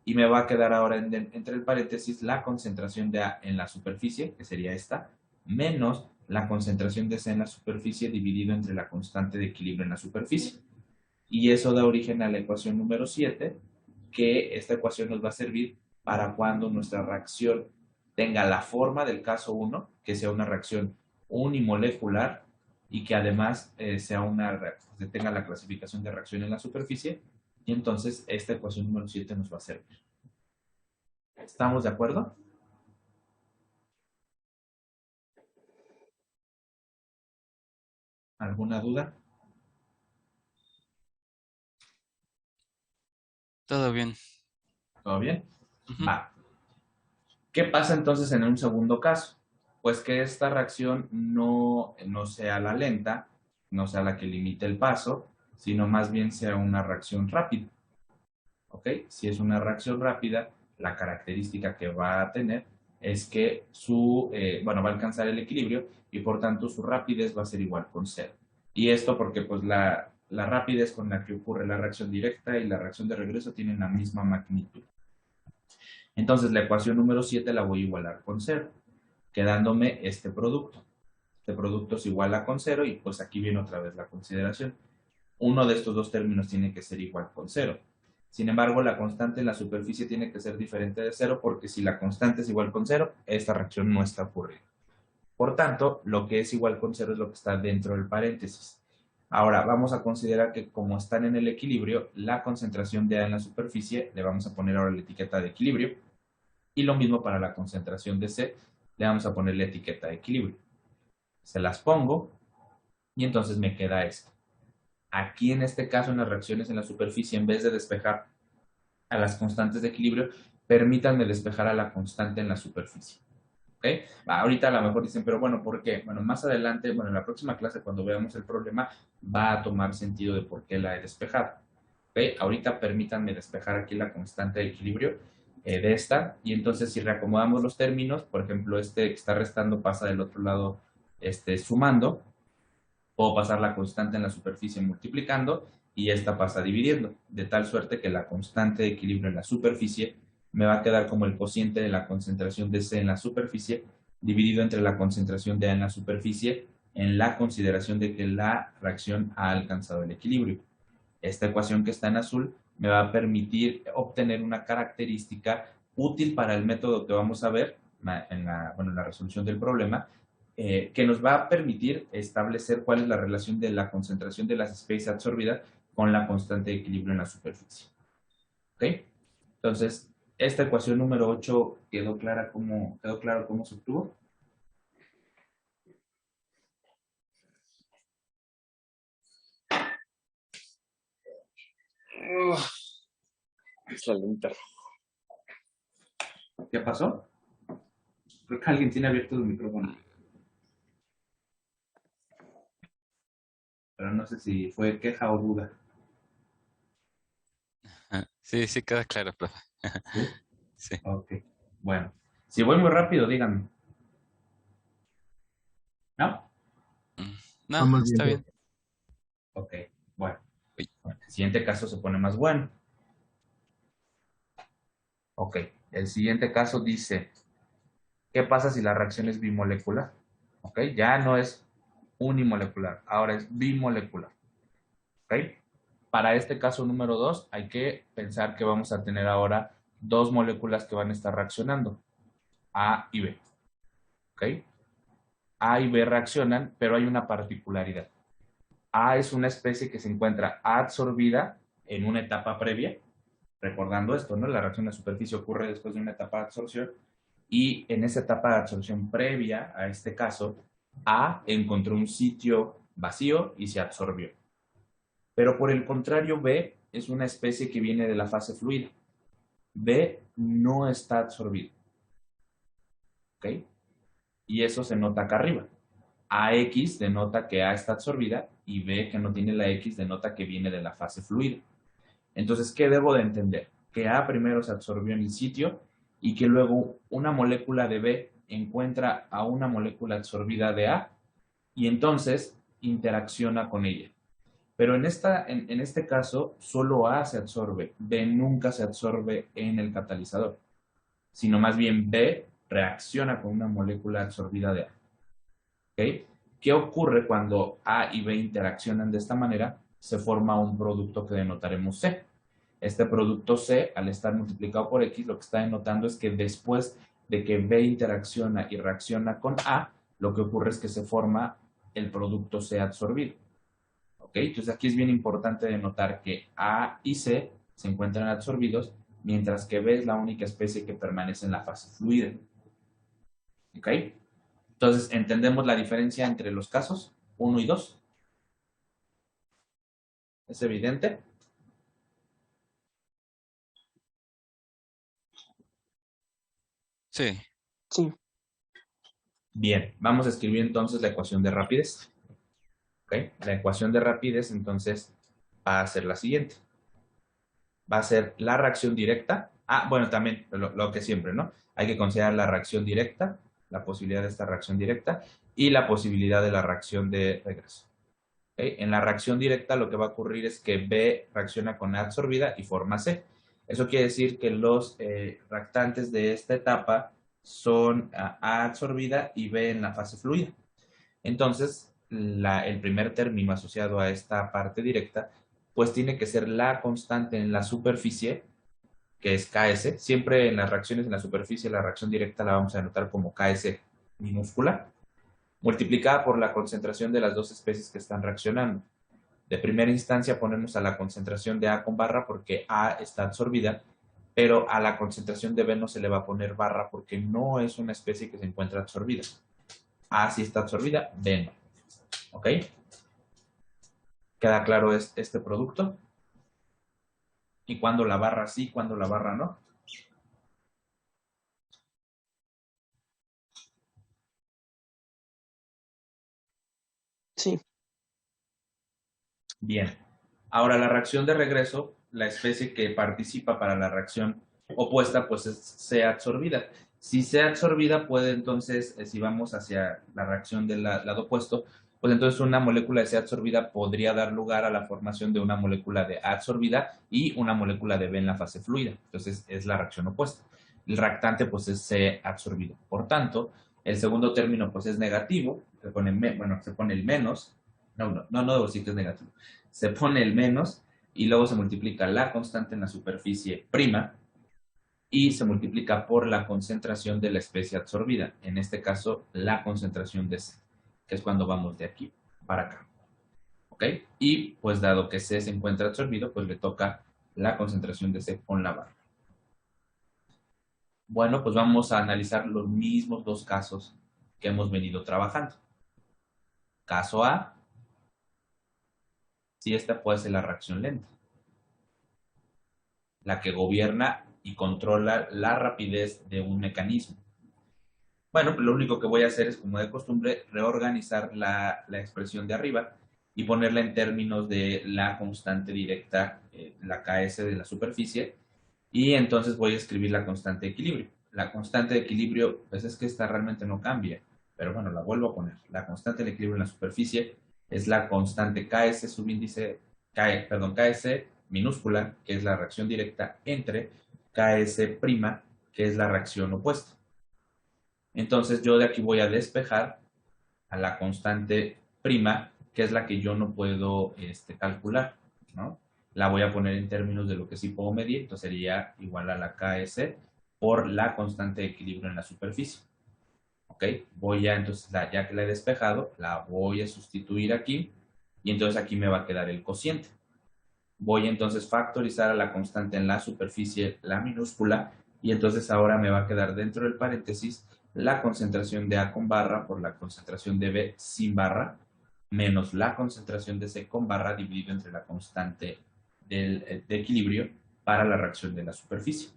y me va a quedar ahora entre el paréntesis la concentración de A en la superficie, que sería esta, menos la concentración de C en la superficie dividido entre la constante de equilibrio en la superficie. Y eso da origen a la ecuación número 7, que esta ecuación nos va a servir para cuando nuestra reacción tenga la forma del caso 1, que sea una reacción unimolecular y que además tenga la clasificación de reacción en la superficie, y entonces esta ecuación número 7 nos va a servir. ¿Estamos de acuerdo? ¿Alguna duda? Todo bien. ¿Todo bien? Ujú. Va. ¿Qué pasa entonces en un segundo caso? Pues que esta reacción no sea la lenta, no sea la que limite el paso, sino más bien sea una reacción rápida. ¿Ok? Si es una reacción rápida, la característica que va a tener es que va a alcanzar el equilibrio y por tanto su rapidez va a ser igual con cero. Y esto porque pues la rapidez con la que ocurre la reacción directa y la reacción de regreso tienen la misma magnitud. Entonces la ecuación número 7 la voy a igualar con cero, quedándome este producto. Este producto es igual a con cero y pues aquí viene otra vez la consideración. Uno de estos dos términos tiene que ser igual con cero. Sin embargo, la constante en la superficie tiene que ser diferente de cero porque si la constante es igual con cero, esta reacción no está ocurriendo. Por tanto, lo que es igual con cero es lo que está dentro del paréntesis. Ahora, vamos a considerar que como están en el equilibrio, la concentración de A en la superficie, le vamos a poner ahora la etiqueta de equilibrio, y lo mismo para la concentración de C, le vamos a poner la etiqueta de equilibrio. Se las pongo y entonces me queda esto. Aquí en este caso, en las reacciones en la superficie, en vez de despejar a las constantes de equilibrio, permítanme despejar a la constante en la superficie. ¿Okay? Ahorita a lo mejor dicen, pero bueno, ¿por qué? Bueno, más adelante, en la próxima clase, cuando veamos el problema, va a tomar sentido de por qué la he despejado. ¿Okay? Ahorita permítanme despejar aquí la constante de equilibrio de esta, y entonces si reacomodamos los términos, por ejemplo, este que está restando pasa del otro lado sumando, puedo pasar la constante en la superficie multiplicando, y esta pasa dividiendo, de tal suerte que la constante de equilibrio en la superficie me va a quedar como el cociente de la concentración de C en la superficie dividido entre la concentración de A en la superficie, en la consideración de que la reacción ha alcanzado el equilibrio. Esta ecuación que está en azul me va a permitir obtener una característica útil para el método que vamos a ver en la resolución del problema, que nos va a permitir establecer cuál es la relación de la concentración de las especies absorbidas con la constante de equilibrio en la superficie. ¿Ok? Entonces, esta ecuación número 8 quedó claro cómo se obtuvo. ¿Qué pasó? Creo que alguien tiene abierto el micrófono. Pero no sé si fue queja o duda. Sí, sí, queda claro, profe. ¿Sí? Sí. Ok. Bueno. Si voy muy rápido, díganme. ¿No? No, Vamos bien, está bien. profe. Ok. Bueno. Uy. El siguiente caso se pone más bueno. Ok. El siguiente caso dice, ¿qué pasa si la reacción es bimolecular? Ok. Ya no es unimolecular, ahora es bimolecular. Ok. Para este caso número 2, hay que pensar que vamos a tener ahora dos moléculas que van a estar reaccionando, A y B. ¿Ok? A y B reaccionan, pero hay una particularidad. A es una especie que se encuentra adsorbida en una etapa previa, recordando esto, ¿no? La reacción de superficie ocurre después de una etapa de absorción, y en esa etapa de absorción previa a este caso, A encontró un sitio vacío y se absorbió. Pero por el contrario, B es una especie que viene de la fase fluida. B no está absorbido. ¿Ok? Y eso se nota acá arriba. AX denota que A está absorbida y B, que no tiene la X, denota que viene de la fase fluida. Entonces, ¿qué debo de entender? Que A primero se absorbió en el sitio y que luego una molécula de B encuentra a una molécula absorbida de A y entonces interacciona con ella. Pero en este caso, solo A se absorbe, B nunca se absorbe en el catalizador, sino más bien B reacciona con una molécula absorbida de A. ¿Okay? ¿Qué ocurre cuando A y B interaccionan de esta manera? Se forma un producto que denotaremos C. Este producto C, al estar multiplicado por X, lo que está denotando es que después de que B interacciona y reacciona con A, lo que ocurre es que se forma el producto C absorbido. ¿Ok? Entonces aquí es bien importante denotar que A y C se encuentran absorbidos, mientras que B es la única especie que permanece en la fase fluida. ¿Ok? Entonces, ¿entendemos la diferencia entre los casos 1 y 2? ¿Es evidente? Sí, Sí, Bien, vamos a escribir entonces la ecuación de rapidez. ¿Ok? La ecuación de rapidez entonces va a ser la siguiente. Va a ser la reacción directa. Ah, bueno, también lo que siempre, ¿no? Hay que considerar la reacción directa, la posibilidad de esta reacción directa y la posibilidad de la reacción de regreso. ¿Ok? En la reacción directa lo que va a ocurrir es que B reacciona con A absorbida y forma C. Eso quiere decir que los reactantes de esta etapa son A absorbida y B en la fase fluida. Entonces, el primer término asociado a esta parte directa, pues tiene que ser la constante en la superficie, que es Ks. Siempre en las reacciones en la superficie, la reacción directa la vamos a anotar como Ks minúscula, multiplicada por la concentración de las dos especies que están reaccionando. De primera instancia ponemos a la concentración de A con barra porque A está absorbida, pero a la concentración de B no se le va a poner barra porque no es una especie que se encuentra absorbida. A sí está absorbida, B no. ¿Ok? ¿Queda claro este producto? ¿Y cuándo la barra sí, cuándo la barra no? sí, Bien. Ahora la reacción de regreso, la especie que participa para la reacción opuesta, pues es C absorbida. Si C absorbida puede entonces, si vamos hacia la reacción del lado opuesto, pues entonces una molécula de C absorbida podría dar lugar a la formación de una molécula de A absorbida y una molécula de B en la fase fluida. Entonces es la reacción opuesta. El reactante pues es C absorbido. Por tanto, el segundo término pues es negativo, se pone el menos, no debo decir que es negativo, se pone el menos y luego se multiplica la constante en la superficie prima y se multiplica por la concentración de la especie absorbida, en este caso la concentración de C, que es cuando vamos de aquí para acá. ¿Ok? Y pues dado que C se encuentra absorbido, pues le toca la concentración de C con la barra. Bueno, pues vamos a analizar los mismos dos casos que hemos venido trabajando. Caso A, si esta puede ser la reacción lenta, la que gobierna y controla la rapidez de un mecanismo. Bueno, pues lo único que voy a hacer es, como de costumbre, reorganizar la expresión de arriba y ponerla en términos de la constante directa, la Ks de la superficie, y entonces voy a escribir la constante de equilibrio. La constante de equilibrio, pues es que esta realmente no cambia, pero bueno, la vuelvo a poner. La constante de equilibrio en la superficie es la constante Ks subíndice, Ks minúscula, que es la reacción directa, entre Ks prima, que es la reacción opuesta. Entonces yo de aquí voy a despejar a la constante prima, que es la que yo no puedo calcular, ¿no? La voy a poner en términos de lo que sí puedo medir, entonces sería igual a la Ks por la constante de equilibrio en la superficie. ¿Ok? Voy a, entonces, ya que la he despejado, la voy a sustituir aquí y entonces aquí me va a quedar el cociente. Voy entonces a factorizar a la constante en la superficie, la minúscula, y entonces ahora me va a quedar dentro del paréntesis la concentración de A con barra por la concentración de B sin barra, menos la concentración de C con barra dividido entre la constante de equilibrio para la reacción de la superficie.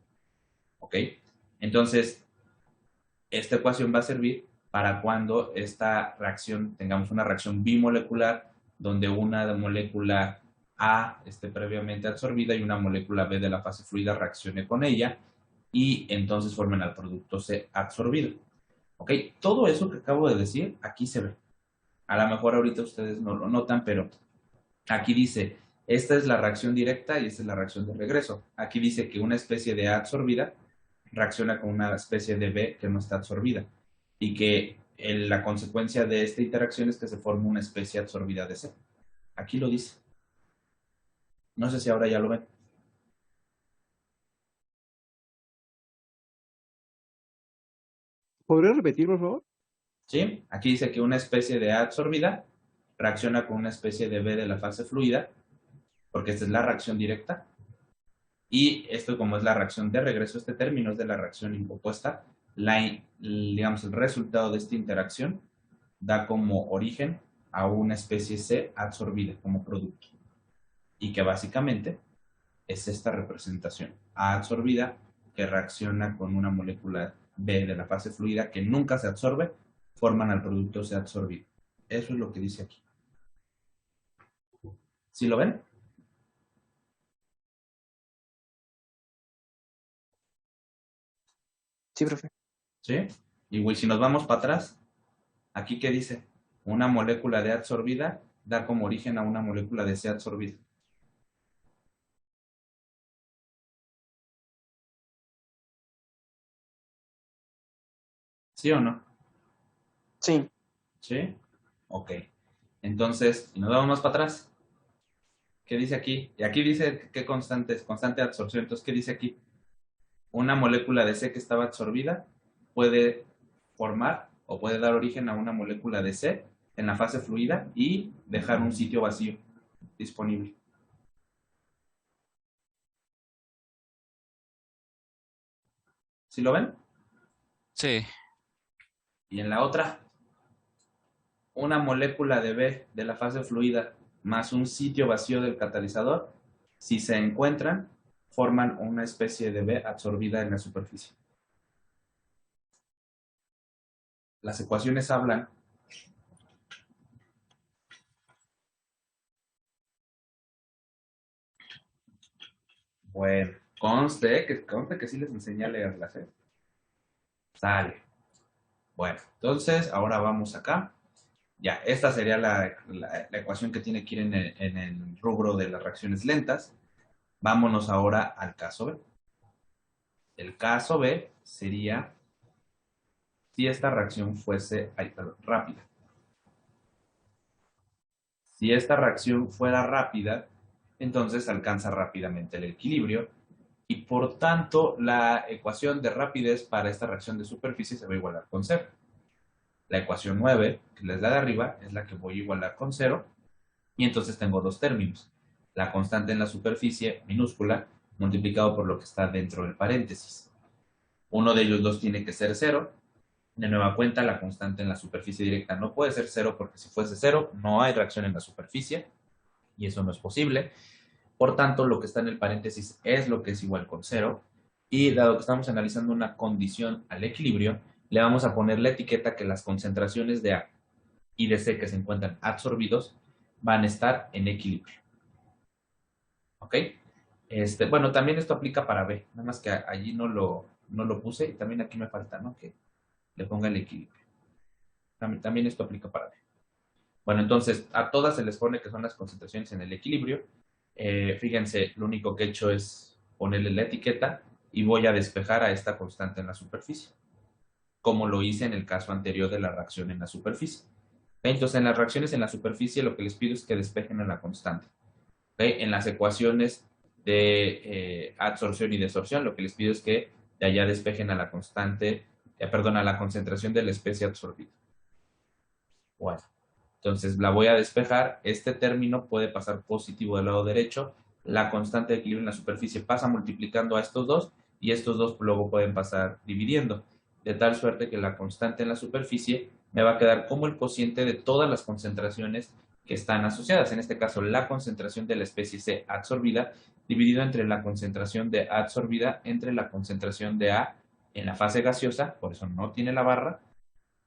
¿Ok? Entonces, esta ecuación va a servir para cuando esta reacción, tengamos una reacción bimolecular, donde una molécula A esté previamente absorbida y una molécula B de la fase fluida reaccione con ella y entonces formen al producto C absorbido. ¿Ok? Todo eso que acabo de decir, aquí se ve. A lo mejor ahorita ustedes no lo notan, pero aquí dice, esta es la reacción directa y esta es la reacción de regreso. Aquí dice que una especie de A absorbida reacciona con una especie de B que no está absorbida y que la consecuencia de esta interacción es que se forma una especie absorbida de C. Aquí lo dice. No sé si ahora ya lo ven. ¿Podría repetir, por favor? ¿Sí? Aquí dice que una especie de A absorbida reacciona con una especie de B de la fase fluida, porque esta es la reacción directa. Y esto, como es la reacción de regreso, este término es de la reacción opuesta, digamos, el resultado de esta interacción da como origen a una especie C absorbida como producto. Y que básicamente es esta representación. A absorbida que reacciona con una molécula B de la fase fluida que nunca se absorbe, forman al producto C absorbido. Eso es lo que dice aquí. ¿Sí lo ven? Sí, profe. ¿Sí? Y si nos vamos para atrás, aquí ¿qué dice? Una molécula de absorbida da como origen a una molécula de C absorbida. ¿Sí o no? Sí. ¿Sí? Ok. Entonces, si nos vamos más para atrás, ¿qué dice aquí? Y aquí dice qué constante es, constante de absorción. Entonces, ¿qué dice aquí? Una molécula de C que estaba absorbida puede formar o puede dar origen a una molécula de C en la fase fluida y dejar un sitio vacío disponible. ¿Sí lo ven? Sí. Y en la otra, una molécula de B de la fase fluida más un sitio vacío del catalizador, si se encuentran, forman una especie de B absorbida en la superficie. Las ecuaciones hablan bueno, conste que sí les enseñé a leerlas, ¿eh? Sale. Bueno, entonces ahora vamos acá. Ya, esta sería la ecuación que tiene que ir en el rubro de las reacciones lentas. Vámonos ahora al caso B. El caso B sería si esta reacción fuese rápida. Si esta reacción fuera rápida, entonces alcanza rápidamente el equilibrio y por tanto la ecuación de rapidez para esta reacción de superficie se va a igualar con cero. La ecuación 9, que es la de arriba, es la que voy a igualar con cero y entonces tengo dos términos. La constante en la superficie minúscula multiplicado por lo que está dentro del paréntesis. Uno de ellos dos tiene que ser cero. De nueva cuenta, la constante en la superficie directa no puede ser cero porque si fuese cero no hay reacción en la superficie y eso no es posible. Por tanto, lo que está en el paréntesis es lo que es igual con cero. Y dado que estamos analizando una condición al equilibrio, le vamos a poner la etiqueta que las concentraciones de A y de C que se encuentran absorbidos van a estar en equilibrio. ¿Ok? Bueno, también esto aplica para B, nada más que allí no lo puse y también aquí me falta, ¿no? Que le ponga el equilibrio. También esto aplica para B. Bueno, entonces a todas se les pone que son las concentraciones en el equilibrio. Fíjense, lo único que he hecho es ponerle la etiqueta y voy a despejar a esta constante en la superficie, como lo hice en el caso anterior de la reacción en la superficie. Entonces, en las reacciones en la superficie lo que les pido es que despejen a la constante. En las ecuaciones de absorción y desorción, lo que les pido es que de allá despejen a la constante, perdón, a la concentración de la especie absorbida. Bueno, Entonces la voy a despejar. Este término puede pasar positivo del lado derecho. La constante de equilibrio en la superficie pasa multiplicando a estos dos y estos dos luego pueden pasar dividiendo. De tal suerte que la constante en la superficie me va a quedar como el cociente de todas las concentraciones que están asociadas. En este caso, la concentración de la especie C absorbida dividido entre la concentración de A absorbida entre la concentración de A en la fase gaseosa, por eso no tiene la barra,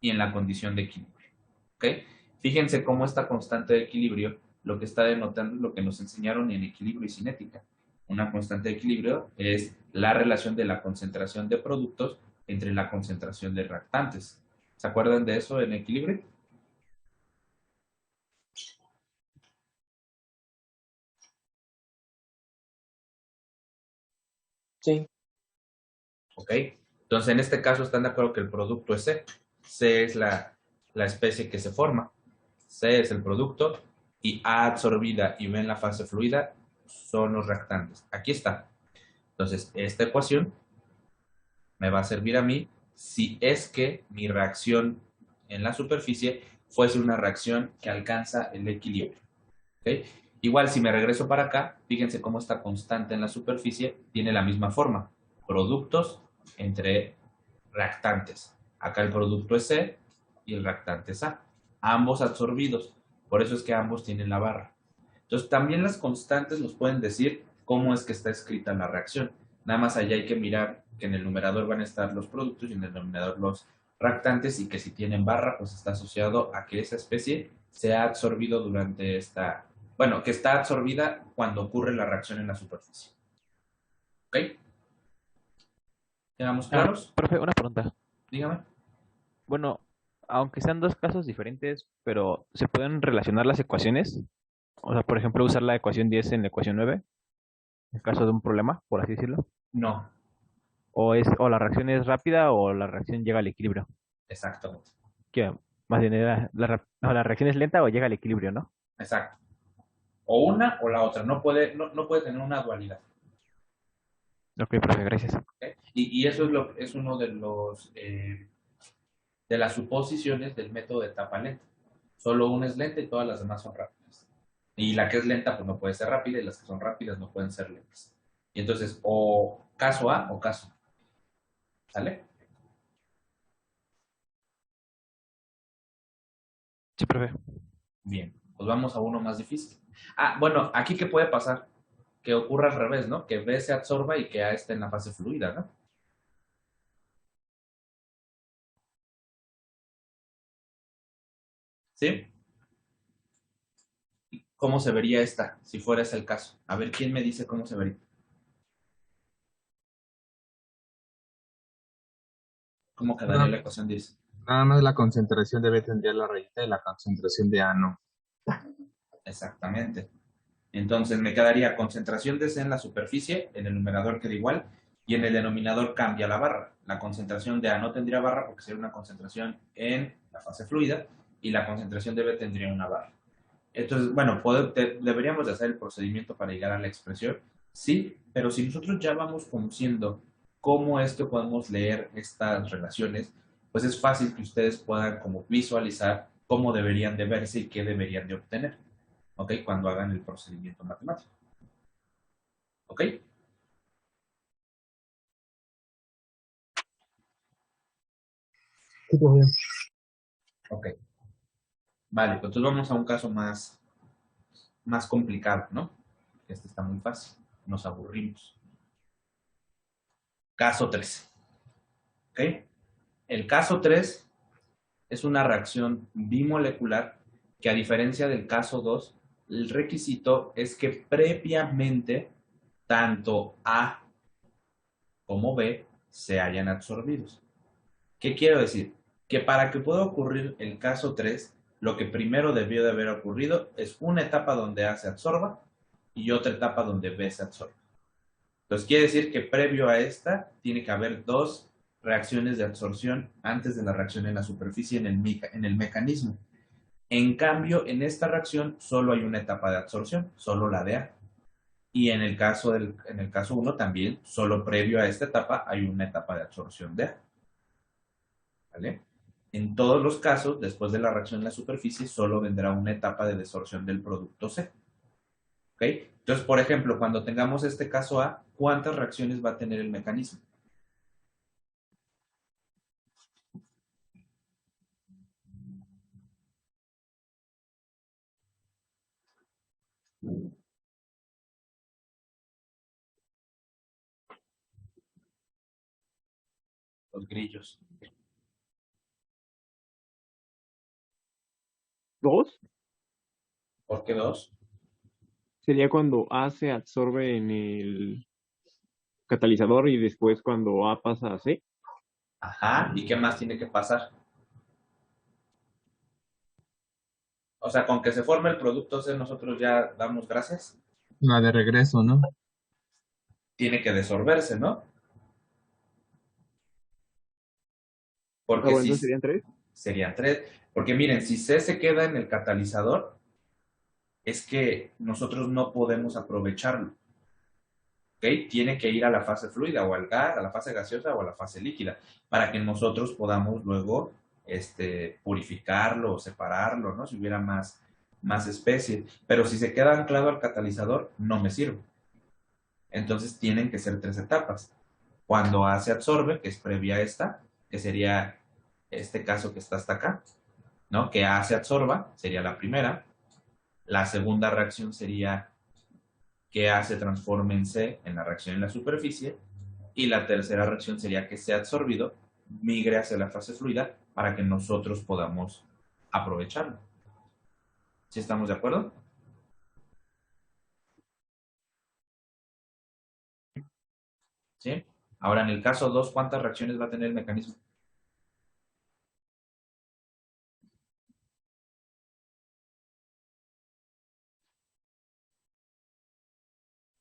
y en la condición de equilibrio. ¿Ok? Fíjense cómo esta constante de equilibrio lo que está denotando es lo que nos enseñaron en equilibrio y cinética. Una constante de equilibrio es la relación de la concentración de productos entre la concentración de reactantes. ¿Se acuerdan de eso en equilibrio? Sí. ¿Ok? Entonces, en este caso están de acuerdo que el producto es C. C es la especie que se forma. C es el producto y A absorbida y B en la fase fluida son los reactantes. Aquí está. Entonces, esta ecuación me va a servir a mí si es que mi reacción en la superficie fuese una reacción que alcanza el equilibrio. ¿Ok? Igual, si me regreso para acá, fíjense cómo esta constante en la superficie tiene la misma forma. Productos entre reactantes. Acá el producto es C y el reactante es A. Ambos absorbidos. Por eso es que ambos tienen la barra. Entonces, también las constantes nos pueden decir cómo es que está escrita la reacción. Nada más allá hay que mirar que en el numerador van a estar los productos y en el denominador los reactantes y que si tienen barra, pues está asociado a que esa especie se ha absorbido durante esta, bueno, que está absorbida cuando ocurre la reacción en la superficie. ¿Ok? ¿Quedamos claros? Profe, una pregunta. Dígame. Bueno, aunque sean dos casos diferentes, pero ¿se pueden relacionar las ecuaciones? O sea, por ejemplo, usar la ecuación 10 en la ecuación 9, en caso de un problema, por así decirlo. No, O la reacción es rápida o la reacción llega al equilibrio. exactamente. Que más bien no, la reacción es lenta o llega al equilibrio, ¿no? Exacto. O una o la otra. No puede tener una dualidad. Ok, profe, gracias. ¿Ok? Y eso es uno de las suposiciones del método de etapa lenta. Solo una es lenta y todas las demás son rápidas. Y la que es lenta pues no puede ser rápida y las que son rápidas no pueden ser lentas. Y entonces o caso A o caso B. ¿Sale? Sí, profe. Bien, pues vamos a uno más difícil. Ah, bueno, aquí qué puede pasar, que ocurra al revés, ¿no? Que B se absorba y que A esté en la fase fluida, ¿no? ¿Sí? ¿Cómo se vería esta, si fuera ese el caso? A ver, ¿quién me dice cómo se vería? ¿Cómo quedaría Nada la ecuación 10? nada más la concentración de B tendría la rayita y la concentración de A no. Exactamente. Entonces me quedaría concentración de C en la superficie, en el numerador queda igual, y en el denominador cambia la barra. La concentración de A no tendría barra porque sería una concentración en la fase fluida, y la concentración de B tendría una barra. Entonces, bueno, deberíamos de hacer el procedimiento para llegar a la expresión, sí, pero si nosotros ya vamos conociendo cómo es que podemos leer estas relaciones, pues es fácil que ustedes puedan como visualizar cómo deberían de verse y qué deberían de obtener, ¿ok? Cuando hagan el procedimiento matemático, ¿ok? Sí, profe. Ok, vale, pues entonces vamos a un caso más complicado, ¿no? Este está muy fácil, nos aburrimos. Caso 3, ¿ok? El caso 3 es una reacción bimolecular que a diferencia del caso 2, el requisito es que previamente tanto A como B se hayan absorbidos. ¿Qué quiero decir? Que para que pueda ocurrir el caso 3, lo que primero debió de haber ocurrido es una etapa donde A se absorba y otra etapa donde B se absorba. Entonces quiere decir que previo a esta tiene que haber dos reacciones de absorción antes de la reacción en la superficie en el mecanismo. En cambio, en esta reacción solo hay una etapa de absorción, solo la de A. Y en el caso 1 también, solo previo a esta etapa hay una etapa de absorción de A. ¿Vale? En todos los casos, después de la reacción en la superficie, solo vendrá una etapa de desorción del producto C. ¿Ok? Entonces, por ejemplo, cuando tengamos este caso A, ¿cuántas reacciones va a tener el mecanismo? Los grillos. ¿Dos? ¿Por qué dos? Sería cuando A se absorbe en el catalizador y después cuando A pasa a C. Ajá. ¿Y qué más tiene que pasar? O sea, con que se forme el producto C, nosotros ya damos gracias. La de regreso, ¿no? Tiene que desorberse, ¿no? Ah, Porque bueno, si entonces serían tres. serían tres. Porque miren, si C se queda en el catalizador, es que nosotros no podemos aprovecharlo. ¿Ok? Tiene que ir a la fase fluida o al gas, a la fase gaseosa o a la fase líquida, para que nosotros podamos luego purificarlo o separarlo, ¿no? Si hubiera más especies. Pero si se queda anclado al catalizador, no me sirve. Entonces tienen que ser tres etapas. Cuando A se absorbe, que es previa a esta, que sería este caso que está hasta acá, ¿no? Que A se absorba, sería la primera. La segunda reacción sería que A se transforme en C en la reacción en la superficie. Y la tercera reacción sería que sea absorbido, migre hacia la fase fluida para que nosotros podamos aprovecharlo. ¿Sí estamos de acuerdo? ¿Sí? Ahora, en el caso 2, ¿cuántas reacciones va a tener el mecanismo?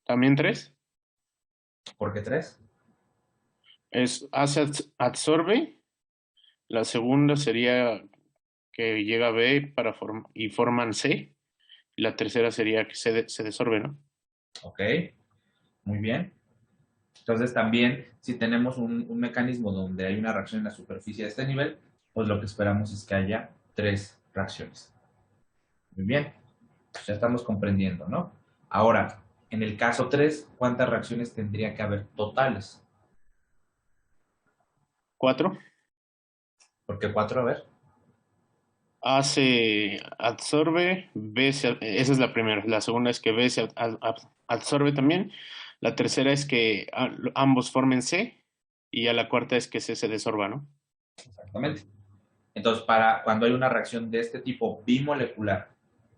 ¿También tres? ¿Por qué 3? Es A se absorbe, la segunda sería que llega a B y forman C, y la tercera sería que se desorbe, ¿no? Ok, muy bien. Entonces también, si tenemos un mecanismo donde hay una reacción en la superficie de este nivel, pues lo que esperamos es que haya 3 reacciones. Muy bien, pues ya estamos comprendiendo, ¿no? Ahora, en el caso 3, ¿cuántas reacciones tendría que haber totales? Cuatro. ¿Por qué 4? A ver. A se absorbe, esa es la primera. La segunda es que B se absorbe también. La tercera es que ambos formen C. Y ya la cuarta es que C se desorba, ¿no? Exactamente. Entonces, cuando hay una reacción de este tipo bimolecular,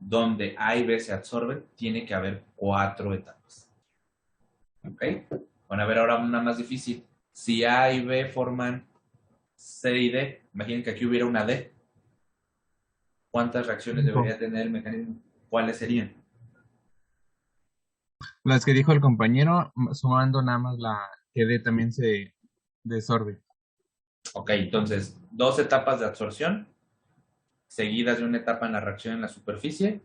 donde A y B se absorben, tiene que haber 4 etapas. ¿Ok? Bueno, a ver ahora una más difícil. Si A y B forman C y D, imaginen que aquí hubiera una D. ¿Cuántas reacciones Cinco. debería tener el mecanismo? ¿Cuáles serían? Las que dijo el compañero, sumando nada más la que D también se desorbe. Ok, entonces, 2 etapas de absorción, seguidas de una etapa en la reacción en la superficie,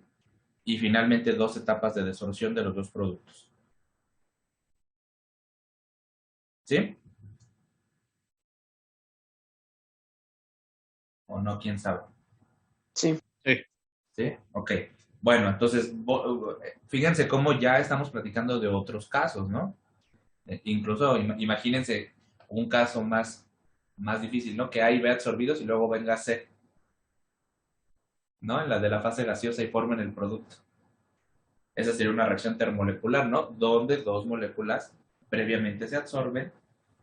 y finalmente 2 etapas de desorción de los dos productos. ¿Sí? ¿O no? ¿Quién sabe? Sí. Sí. ¿Sí? Ok. Bueno, entonces, fíjense cómo ya estamos platicando de otros casos, ¿no? Incluso imagínense un caso más difícil, ¿no? Que A y B absorbidos y luego venga C, ¿no? En la de la fase gaseosa y formen el producto. Esa sería una reacción termomolecular, ¿no? Donde dos moléculas previamente se absorben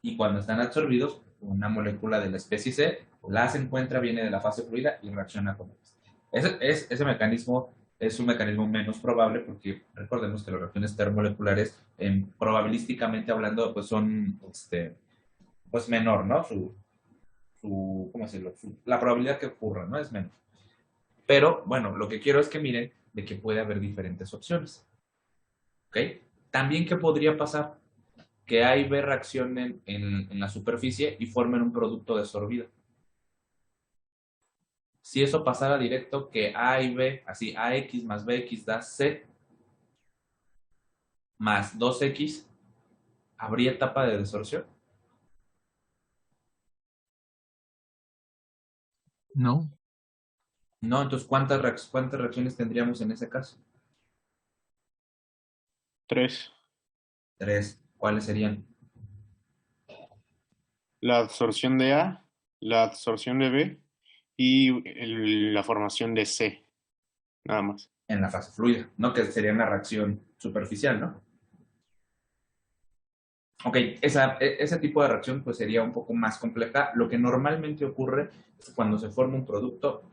y cuando están absorbidos, una molécula de la especie C las encuentra, viene de la fase fluida y reacciona con ellas. Ese mecanismo es un mecanismo menos probable porque recordemos que las reacciones termomoleculares, probabilísticamente hablando, pues son pues menor, ¿no? ¿Cómo decirlo? La probabilidad que ocurra, ¿no? Es menor. Pero, bueno, lo que quiero es que miren de que puede haber diferentes opciones. ¿Ok? También, ¿qué podría pasar? Que A y B reaccionen en la superficie y formen un producto desorbido. Si eso pasara directo, que A y B, así AX más BX da C más 2X, ¿habría etapa de desorción? No, No, entonces, ¿cuántas reacciones tendríamos en ese caso? 3. 3. ¿Cuáles serían? La absorción de A, la absorción de B y la formación de C, nada más. En la fase fluida, ¿no? Que sería una reacción superficial, ¿no? Ok, ese tipo de reacción pues sería un poco más compleja. Lo que normalmente ocurre es que cuando se forma un producto,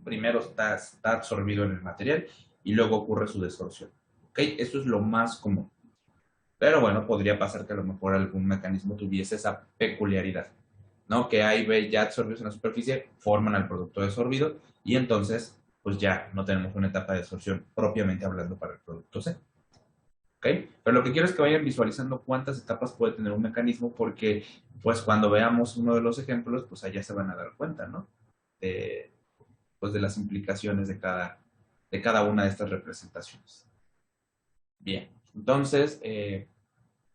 primero está absorbido en el material y luego ocurre su desorción. Ok, eso es lo más común. Pero bueno, podría pasar que a lo mejor algún mecanismo tuviese esa peculiaridad, ¿no? Que A y B ya absorbidos en la superficie forman al producto desorbido y entonces pues ya no tenemos una etapa de desorción propiamente hablando para el producto C. ¿Ok? Pero lo que quiero es que vayan visualizando cuántas etapas puede tener un mecanismo porque pues cuando veamos uno de los ejemplos pues allá se van a dar cuenta, ¿no? De, pues de las implicaciones de cada una de estas representaciones. Bien, entonces,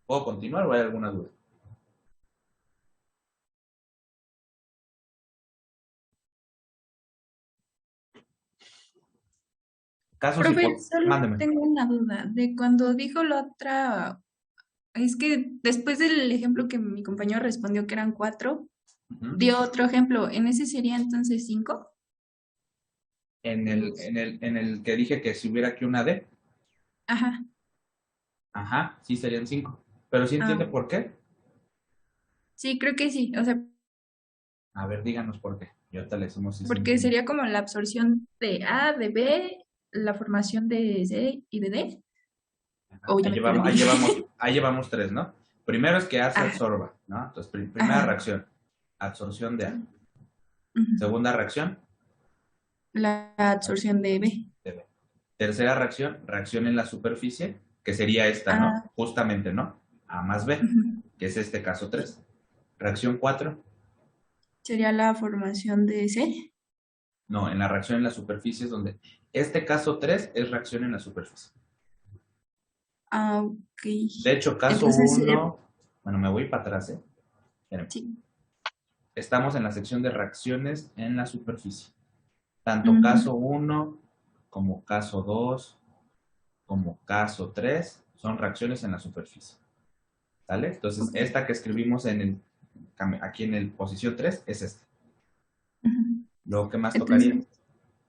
¿puedo continuar o hay alguna duda? Casos Profe, solo mándeme. tengo una duda de cuando dijo la otra, es que después del ejemplo que mi compañero respondió que eran 4, Ujú. dio otro ejemplo, ¿en ese sería entonces 5? En el que dije que si hubiera aquí una D, Ajá. ajá, sí serían 5. Pero ¿sí entiende Ah, por qué? sí, creo que sí, o sea, A ver, díganos por qué. Yo ahorita le decimos si sí porque entiende. sería como la absorción de A, de B, la formación de C y de D, o ya Ahí me llevamos, perdí. ahí llevamos, ahí llevamos 3, ¿no? Primero es que A se Ajá, absorba, ¿no? Entonces, primera ajá. reacción, absorción de A. Ujú. Segunda reacción, La absorción de B. de B. Tercera reacción, reacción en la superficie, que sería esta, ¿no? Ah, Justamente, ¿no? A más B, ujú. que es este caso 3. Reacción 4, Sería la formación de C. no, en la reacción en la superficie es donde este caso 3 es reacción en la superficie. Ah, ok. De hecho, caso Entonces, 1, bueno, me voy para atrás, ¿eh? Espérenme. sí. Estamos en la sección de reacciones en la superficie. Tanto Ujú. caso 1 como caso 2 como caso 3 son reacciones en la superficie. ¿Sale? Entonces, Ok. esta que escribimos aquí en el posición 3 es esta. Ujú. Luego, ¿qué más tocaría? Entonces,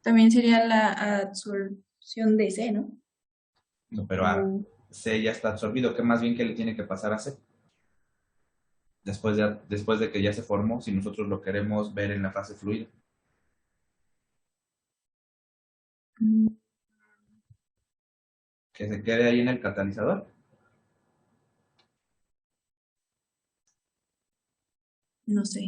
también sería la absorción de C, ¿no? No, pero O C ya está absorbido. ¿Qué más bien que le tiene que pasar a C? Después de que ya se formó, si nosotros lo queremos ver en la fase fluida. mm, Que se quede ahí en el catalizador. no sé.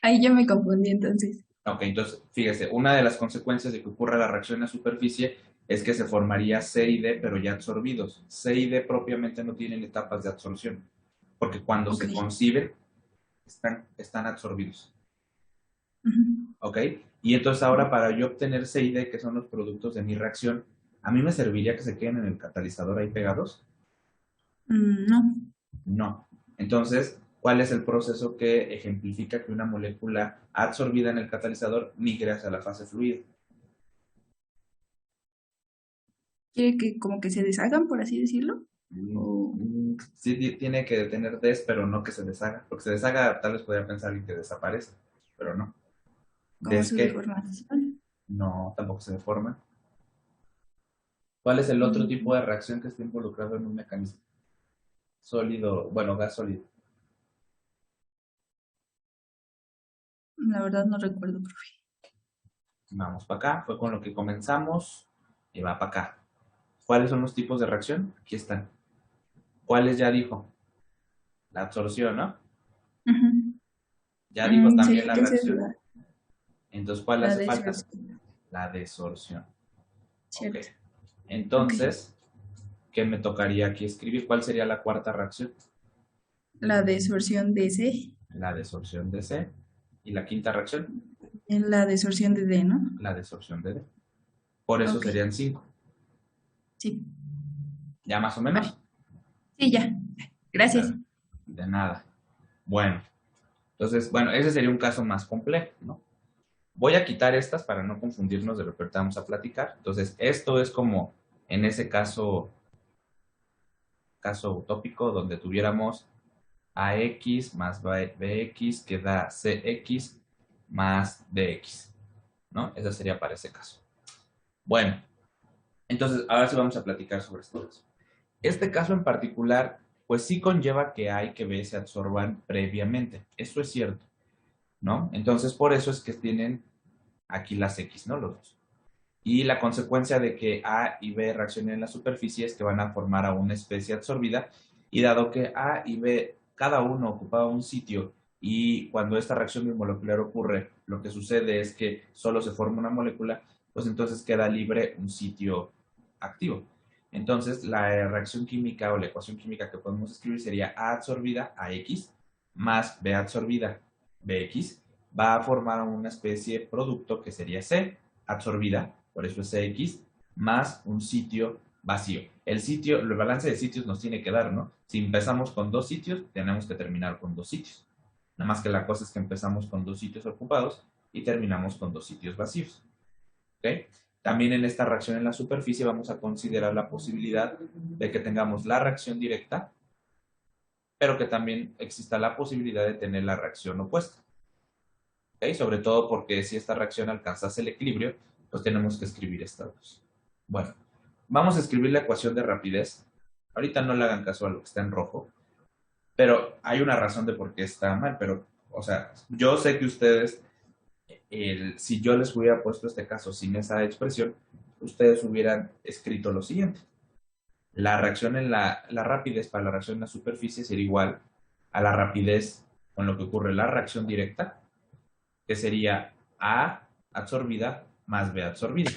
Ahí ya me confundí entonces. Ok, entonces, fíjese, una de las consecuencias de que ocurra la reacción en la superficie es que se formaría C y D, pero ya absorbidos. C y D propiamente no tienen etapas de absorción, porque cuando Ok. se conciben, están absorbidos. Ujú. ¿Ok? Y entonces ahora para yo obtener C y D, que son los productos de mi reacción, ¿a mí me serviría que se queden en el catalizador ahí pegados? No. No. Entonces, ¿cuál es el proceso que ejemplifica que una molécula absorbida en el catalizador migre hacia la fase fluida? ¿Quiere que como que se deshagan, por así decirlo? O Sí tiene que tener des, pero no que se deshaga. Porque se deshaga, tal vez podría pensar alguien que desaparece, pero no. como ¿Des su qué? deformación. No, tampoco se deforma. ¿Cuál es el otro tipo Mm, de reacción que está involucrado en un mecanismo? Sólido, bueno, gas sólido. La verdad no recuerdo, profe. Vamos para acá, fue con lo que comenzamos y va para acá. ¿Cuáles son los tipos de reacción? Aquí están. ¿Cuáles ya dijo? La absorción, ¿no? Ujú. Ya dijo Sería también la entonces reacción. Entonces, ¿cuál la hace falta? desorción, La desorción. Ok. ¿cierto? Ok. Entonces, ¿qué me tocaría aquí escribir? ¿Cuál sería la cuarta reacción? La desorción de C La desorción de C. ¿Y la quinta reacción? en la desorción de D, ¿no? La desorción de D. Por eso Ok. serían 5. Sí. ¿Ya más o Vale. menos? Sí, ya. Gracias. De nada. Bueno, entonces, bueno, ese sería un caso más complejo, ¿no? Voy a quitar estas para no confundirnos de lo que ahorita vamos a platicar. Entonces, esto es como en ese caso utópico donde tuviéramos AX más BX que da CX más DX, ¿no? Esa sería para ese caso. Bueno, entonces ahora sí vamos a platicar sobre este caso. Este caso en particular, pues sí conlleva que A y que B se absorban previamente. Eso es cierto, ¿no? Entonces, por eso es que tienen aquí las X, ¿no? Los dos. Y la consecuencia de que A y B reaccionen en la superficie es que van a formar a una especie absorbida. Y dado que A y B, cada uno ocupaba un sitio, y cuando esta reacción bimolecular ocurre, lo que sucede es que solo se forma una molécula, pues entonces queda libre un sitio activo. Entonces, la reacción química o la ecuación química que podemos escribir sería A absorbida, AX, más B absorbida, BX, va a formar una especie de producto que sería C absorbida, por eso es CX, más un sitio vacío. El sitio, el balance de sitios nos tiene que dar, ¿no? Si empezamos con 2 sitios, tenemos que terminar con 2 sitios. Nada más que la cosa es que empezamos con 2 sitios ocupados y terminamos con 2 sitios vacíos. ¿Ok? También en esta reacción en la superficie vamos a considerar la posibilidad de que tengamos la reacción directa, pero que también exista la posibilidad de tener la reacción opuesta. ¿Okay? Sobre todo porque si esta reacción alcanzase el equilibrio, pues tenemos que escribir estas dos. Bueno, vamos a escribir la ecuación de rapidez. Ahorita no le hagan caso a lo que está en rojo, pero hay una razón de por qué está mal, pero, o sea, yo sé que ustedes, si yo les hubiera puesto este caso sin esa expresión, ustedes hubieran escrito lo siguiente. La reacción en la rapidez para la reacción en la superficie sería igual a la rapidez con lo que ocurre la reacción directa, que sería A absorbida más B absorbida.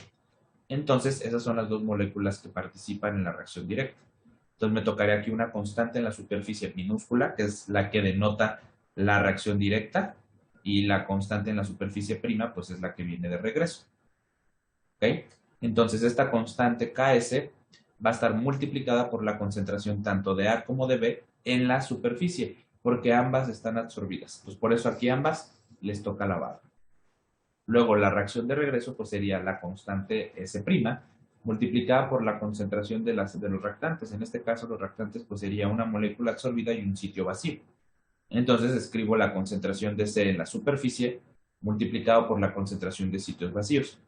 Entonces, esas son las dos moléculas que participan en la reacción directa. Entonces, me tocaría aquí una constante en la superficie minúscula, que es la que denota la reacción directa, y la constante en la superficie prima, pues es la que viene de regreso. ¿Ok? Entonces, esta constante Ks va a estar multiplicada por la concentración tanto de A como de B en la superficie, porque ambas están absorbidas. Pues por eso aquí ambas les toca la barra. Luego la reacción de regreso pues sería la constante S' multiplicada por la concentración de los reactantes. En este caso los reactantes pues sería una molécula absorbida y un sitio vacío. Entonces escribo la concentración de C en la superficie multiplicado por la concentración de sitios vacíos.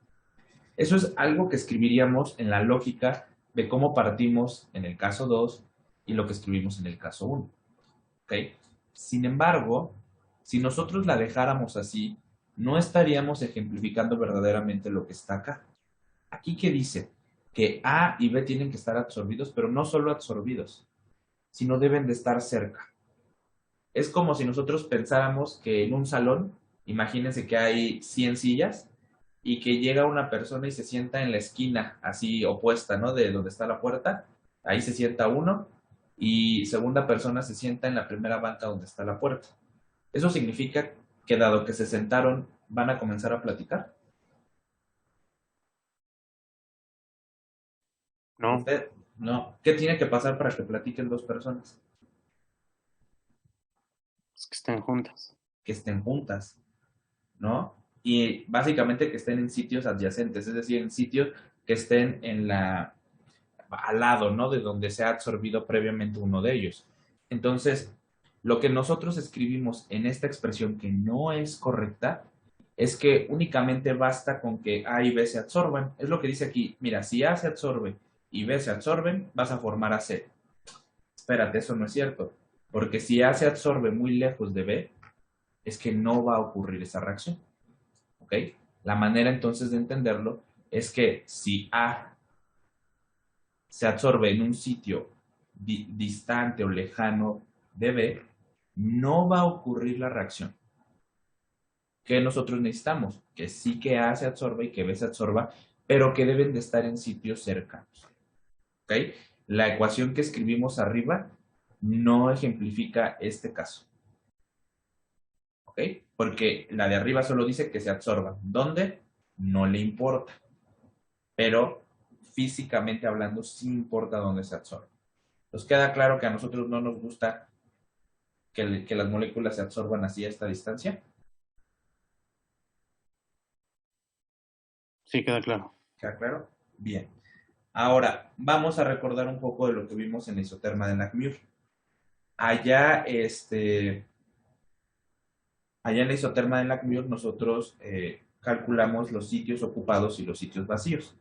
Eso es algo que escribiríamos en la lógica de cómo partimos en el caso 2 y lo que escribimos en el caso 1. ¿Okay? Sin embargo, si nosotros la dejáramos así, no estaríamos ejemplificando verdaderamente lo que está acá. Aquí que dice que A y B tienen que estar absorbidos, pero no solo absorbidos, sino deben de estar cerca. Es como si nosotros pensáramos que en un salón, imagínense que hay 100 sillas y que llega una persona y se sienta en la esquina, así opuesta, ¿no? De donde está la puerta, ahí se sienta uno y segunda persona se sienta en la primera banca donde está la puerta. Eso significa que dado que se sentaron, van a comenzar a platicar. No, ¿Usted? No. ¿Qué tiene que pasar para que platiquen dos personas? es que estén juntas. Que estén juntas, ¿no? Y básicamente que estén en sitios adyacentes, es decir, en sitios que estén al lado, ¿no? De donde se ha absorbido previamente uno de ellos. Entonces, lo que nosotros escribimos en esta expresión que no es correcta es que únicamente basta con que A y B se absorban. Es lo que dice aquí. Mira, si A se absorbe y B se absorben, vas a formar a C. Espérate, eso no es cierto. Porque si A se absorbe muy lejos de B, es que no va a ocurrir esa reacción. ¿Ok? La manera entonces de entenderlo es que si A se absorbe en un sitio distante o lejano de B, no va a ocurrir la reacción. ¿Qué nosotros necesitamos? Que sí que A se absorba y que B se absorba, pero que deben de estar en sitios cercanos. ¿Ok? La ecuación que escribimos arriba no ejemplifica este caso. ¿Ok? Porque la de arriba solo dice que se absorba. ¿Dónde? No le importa. Pero físicamente hablando sí importa dónde se absorbe. ¿Nos queda claro que a nosotros no nos gusta que las moléculas se absorban así a esta distancia? Sí, queda claro. ¿Queda claro? Bien. Ahora, vamos a recordar un poco de lo que vimos en la isoterma de Nackmur. Allá, allá en la isoterma de Nackmur nosotros calculamos los sitios ocupados y los sitios vacíos.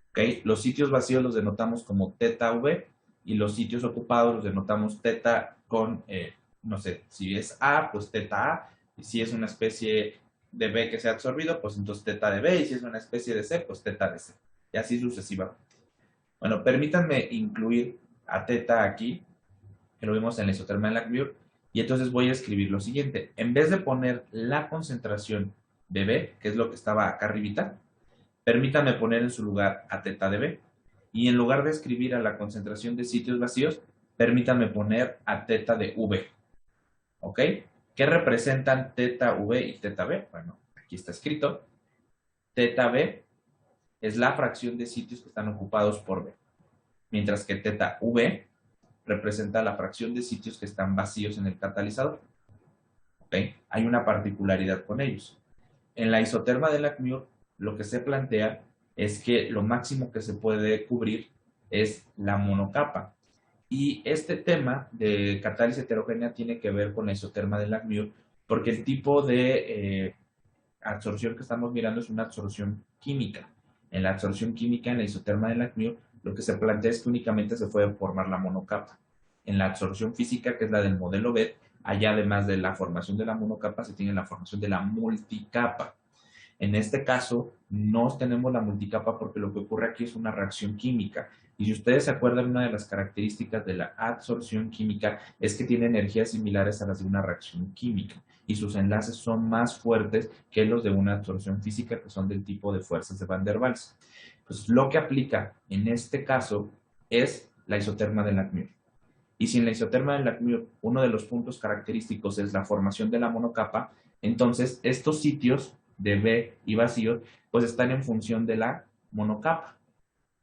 ¿Okay? Los sitios vacíos los denotamos como teta V y los sitios ocupados los denotamos teta con, no sé, si es A, pues teta A, y si es una especie de B que se ha absorbido, pues entonces teta de B, y si es una especie de C, pues teta de C, y así sucesivamente. Bueno, permítanme incluir a teta aquí, que lo vimos en la isoterma de Nackmur, y entonces voy a escribir lo siguiente. En vez de poner la concentración de B, que es lo que estaba acá arribita, permítame poner en su lugar a teta de B. Y en lugar de escribir a la concentración de sitios vacíos, permítame poner a teta de V. ¿Ok? ¿Qué representan teta V y teta B? Bueno, aquí está escrito. Teta B es la fracción de sitios que están ocupados por B. Mientras que teta V representa la fracción de sitios que están vacíos en el catalizador. ¿Ok? Hay una particularidad con ellos. En la isoterma de Nackmur, lo que se plantea es que lo máximo que se puede cubrir es la monocapa. Y este tema de catálisis heterogénea tiene que ver con la isoterma de Nackmur, porque el tipo de absorción que estamos mirando es una absorción química. En la absorción química, en la isoterma de Nackmur, lo que se plantea es que únicamente se puede formar la monocapa. En la absorción física, que es la del modelo BET, allá además de la formación de la monocapa, se tiene la formación de la multicapa. En este caso, no tenemos la multicapa porque lo que ocurre aquí es una reacción química. Y si ustedes se acuerdan, una de las características de la absorción química es que tiene energías similares a las de una reacción química y sus enlaces son más fuertes que los de una absorción física, que son del tipo de fuerzas de Van der Waals. Pues lo que aplica en este caso es la isoterma de Nackmur. Y si en la isoterma de Nackmur uno de los puntos característicos es la formación de la monocapa, entonces estos sitios de B y vacíos pues están en función de la monocapa,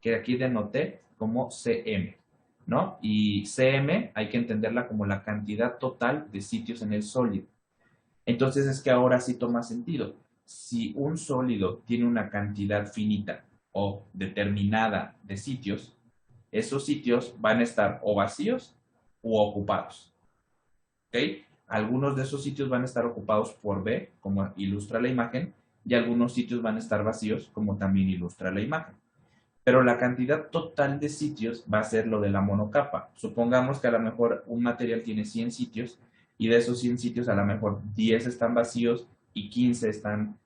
que aquí denoté como CM, ¿no? Y CM hay que entenderla como la cantidad total de sitios en el sólido. Entonces es que ahora sí toma sentido. Si un sólido tiene una cantidad finita o determinada de sitios, esos sitios van a estar o vacíos u ocupados. ¿Ok? Algunos de esos sitios van a estar ocupados por B, como ilustra la imagen, y algunos sitios van a estar vacíos, como también ilustra la imagen. Pero la cantidad total de sitios va a ser lo de la monocapa. Supongamos que a lo mejor un material tiene 100 sitios, y de esos 100 sitios a lo mejor 10 están vacíos y 15 están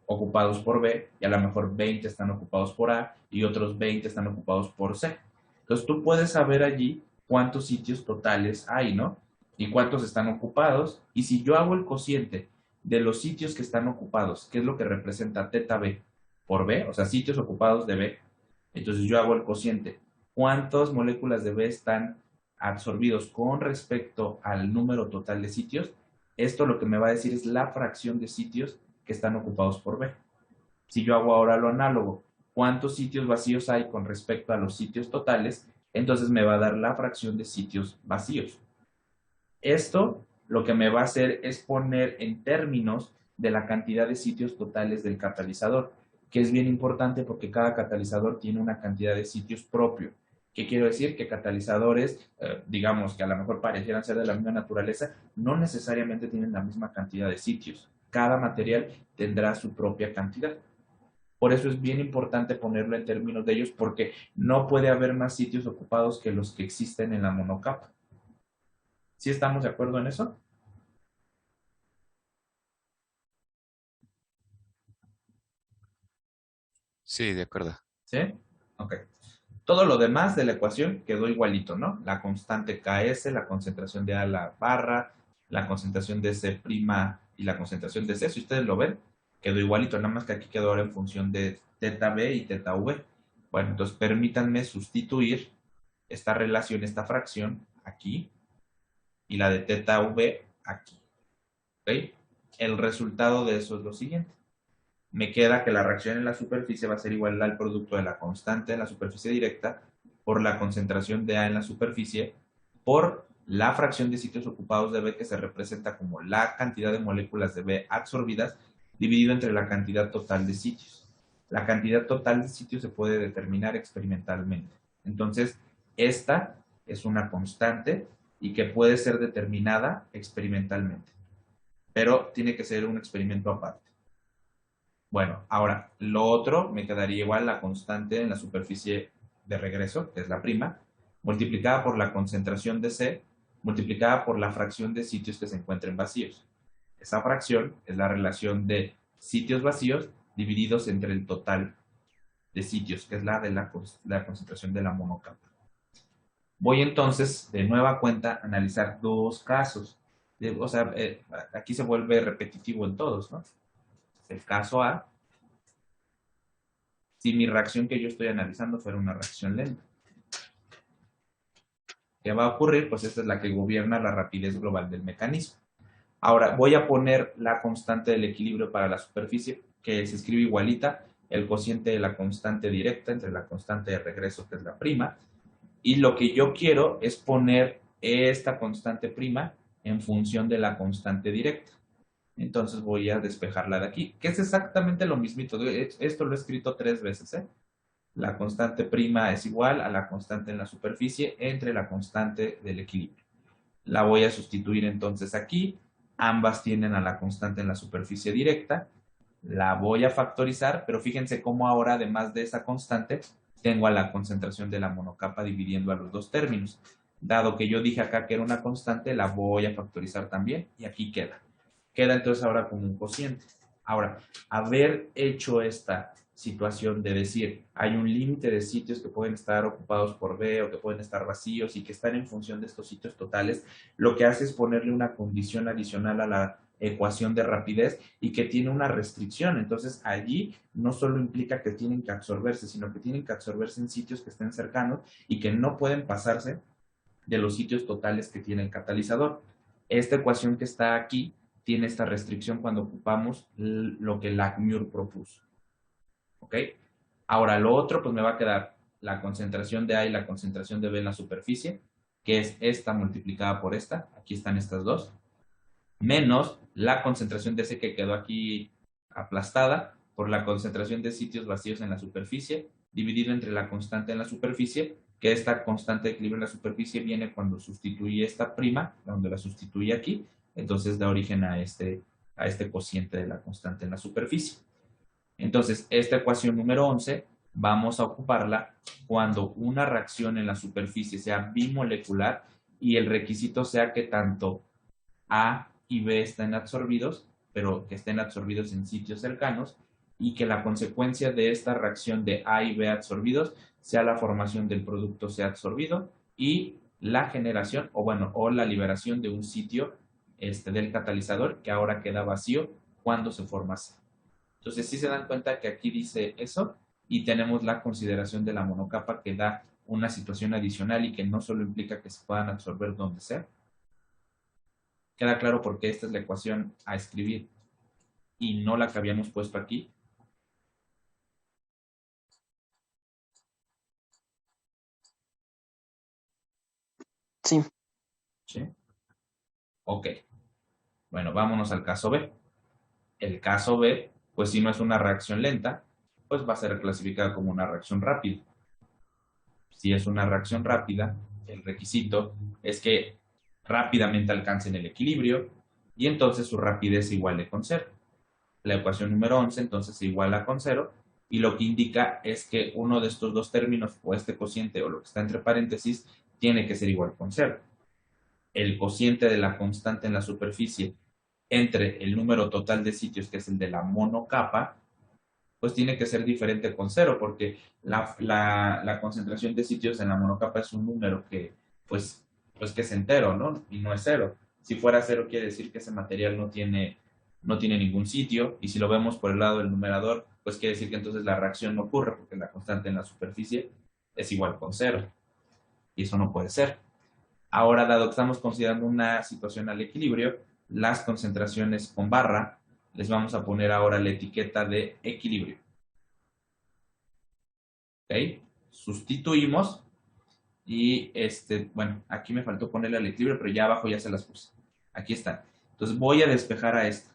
ocupados por B, y a lo mejor 20 están ocupados por A, y otros 20 están ocupados por C. Entonces tú puedes saber allí cuántos sitios totales hay, ¿no? Y cuántos están ocupados. Y si yo hago el cociente de los sitios que están ocupados, que es lo que representa teta B por B, o sea, sitios ocupados de B, entonces yo hago el cociente. ¿Cuántas moléculas de B están absorbidos con respecto al número total de sitios? Esto lo que me va a decir es la fracción de sitios que están ocupados por B. Si yo hago ahora lo análogo, ¿cuántos sitios vacíos hay con respecto a los sitios totales? Entonces me va a dar la fracción de sitios vacíos. Esto lo que me va a hacer es poner en términos de la cantidad de sitios totales del catalizador, que es bien importante porque cada catalizador tiene una cantidad de sitios propio. ¿Qué quiero decir? Que catalizadores, digamos que a lo mejor parecieran ser de la misma naturaleza, no necesariamente tienen la misma cantidad de sitios. Cada material tendrá su propia cantidad. Por eso es bien importante ponerlo en términos de ellos, porque no puede haber más sitios ocupados que los que existen en la monocapa. ¿Sí estamos de acuerdo en eso? Sí, de acuerdo. ¿Sí? Ok. Todo lo demás de la ecuación quedó igualito, ¿no? La constante Ks, la concentración de A a la barra, la concentración de C' y la concentración de C, si ustedes lo ven, quedó igualito, nada más que aquí quedó ahora en función de teta B y teta V. Bueno, entonces permítanme sustituir esta relación, esta fracción aquí, y la de teta V aquí. ¿Ok? El resultado de eso es lo siguiente. Me queda que la reacción en la superficie va a ser igual al producto de la constante en la superficie directa por la concentración de A en la superficie por la fracción de sitios ocupados de B, que se representa como la cantidad de moléculas de B absorbidas dividido entre la cantidad total de sitios. La cantidad total de sitios se puede determinar experimentalmente. Entonces, esta es una constante y que puede ser determinada experimentalmente. Pero tiene que ser un experimento aparte. Bueno, ahora, lo otro me quedaría igual la constante en la superficie de regreso, que es la prima, multiplicada por la concentración de C, multiplicada por la fracción de sitios que se encuentren vacíos. Esa fracción es la relación de sitios vacíos divididos entre el total de sitios, que es la de la concentración de la monocapa. Voy entonces, de nueva cuenta, a analizar dos casos. O sea, aquí se vuelve repetitivo en todos, ¿no? El caso A, si mi reacción que yo estoy analizando fuera una reacción lenta. ¿Qué va a ocurrir? Pues esta es la que gobierna la rapidez global del mecanismo. Ahora, voy a poner la constante del equilibrio para la superficie, que se escribe igualita, el cociente de la constante directa entre la constante de regreso, que es la prima, y lo que yo quiero es poner esta constante prima en función de la constante directa. Entonces voy a despejarla de aquí, que es exactamente lo mismito. Esto lo he escrito 3 veces, ¿eh? La constante prima es igual a la constante en la superficie entre la constante del equilibrio. La voy a sustituir entonces aquí. Ambas tienen a la constante en la superficie directa. La voy a factorizar, pero fíjense cómo ahora, además de esa constante, tengo a la concentración de la monocapa dividiendo a los dos términos. Dado que yo dije acá que era una constante, la voy a factorizar también y aquí queda. Queda entonces ahora como un cociente. Ahora, haber hecho esta situación de decir, hay un límite de sitios que pueden estar ocupados por B o que pueden estar vacíos y que están en función de estos sitios totales, lo que hace es ponerle una condición adicional a la ecuación de rapidez y que tiene una restricción. Entonces, allí no solo implica que tienen que absorberse, sino que tienen que absorberse en sitios que estén cercanos y que no pueden pasarse de los sitios totales que tiene el catalizador. Esta ecuación que está aquí tiene esta restricción cuando ocupamos lo que Lagmure propuso. ¿Ok? Ahora, lo otro, pues me va a quedar la concentración de A y la concentración de B en la superficie, que es esta multiplicada por esta. Aquí están estas dos. Menos la concentración de C que quedó aquí aplastada por la concentración de sitios vacíos en la superficie, dividido entre la constante en la superficie, que esta constante de equilibrio en la superficie viene cuando sustituí esta prima, donde la sustituí aquí, entonces da origen a este cociente de la constante en la superficie. Entonces, esta ecuación número 11 vamos a ocuparla cuando una reacción en la superficie sea bimolecular y el requisito sea que tanto A y B estén absorbidos, pero que estén absorbidos en sitios cercanos y que la consecuencia de esta reacción de A y B absorbidos sea la formación del producto C absorbido y la generación, o la liberación de un sitio del catalizador que ahora queda vacío cuando se forma C. Entonces, sí se dan cuenta que aquí dice eso y tenemos la consideración de la monocapa que da una situación adicional y que no solo implica que se puedan absorber donde sea. Queda claro porque esta es la ecuación a escribir y no la que habíamos puesto aquí. Sí. ¿Sí? Ok. Bueno, vámonos al caso B. El caso B, pues si no es una reacción lenta, pues va a ser clasificada como una reacción rápida. Si es una reacción rápida, el requisito es que rápidamente alcancen el equilibrio y entonces su rapidez se iguale con 0. La ecuación número 11 entonces se iguala con 0 y lo que indica es que uno de estos dos términos o este cociente o lo que está entre paréntesis tiene que ser igual con 0. El cociente de la constante en la superficie entre el número total de sitios, que es el de la monocapa, pues tiene que ser diferente con 0, porque la concentración de sitios en la monocapa es un número que, pues que es entero, ¿no? Y no es 0. Si fuera 0 quiere decir que ese material no tiene ningún sitio, y si lo vemos por el lado del numerador, pues quiere decir que entonces la reacción no ocurre, porque la constante en la superficie es igual con 0. Y eso no puede ser. Ahora, dado que estamos considerando una situación al equilibrio, las concentraciones con barra, les vamos a poner ahora la etiqueta de equilibrio. ¿Ok? Sustituimos y bueno, aquí me faltó ponerle al equilibrio, pero ya abajo ya se las puse. Aquí está. Entonces voy a despejar a esta.